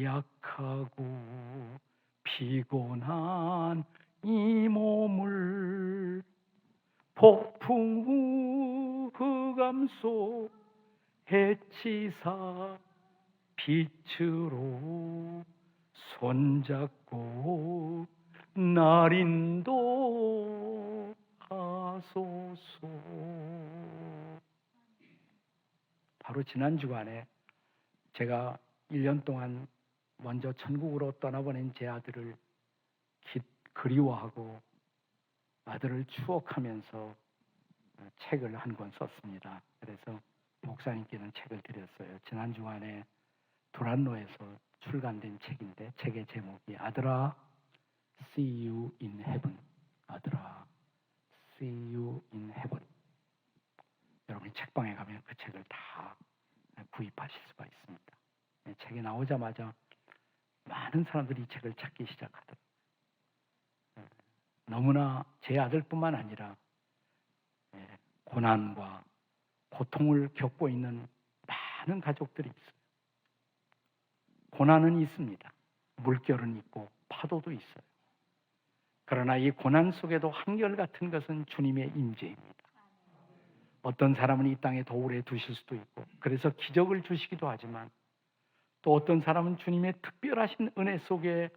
약하고 피곤한 이 몸을 폭풍 후 흑암 속 해치사 빛으로 손잡고 날 인도하소서. 바로 지난 주간에 제가 1년 동안 먼저 천국으로 떠나보낸 제 아들을 그리워하고 아들을 추억하면서 책을 한 권 썼습니다. 그래서 목사님께는 책을 드렸어요. 지난 주간에 두란노에서 출간된 책인데 책의 제목이 아들아 See you in heaven. 아들아 See you in heaven. 여러분이 책방에 가면 그 책을 다 구입하실 수가 있습니다. 책이 나오자마자 많은 사람들이 이 책을 찾기 시작하더라고요. 너무나 제 아들뿐만 아니라 고난과 고통을 겪고 있는 많은 가족들이 있어요. 고난은 있습니다. 물결은 있고 파도도 있어요. 그러나 이 고난 속에도 한결같은 것은 주님의 임재입니다. 어떤 사람은 이 땅에 더 오래 두실 수도 있고 그래서 기적을 주시기도 하지만 또 어떤 사람은 주님의 특별하신 은혜 속에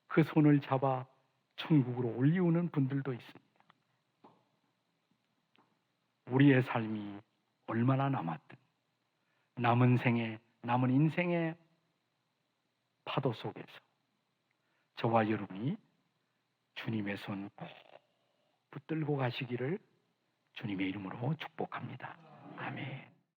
그 손을 잡아 천국으로 올리우는 분들도 있습니다. 우리의 삶이 얼마나 남았든 남은 인생의 파도 속에서 저와 여러분이 주님의 손 꼭 붙들고 가시기를 주님의 이름으로 축복합니다. 아멘.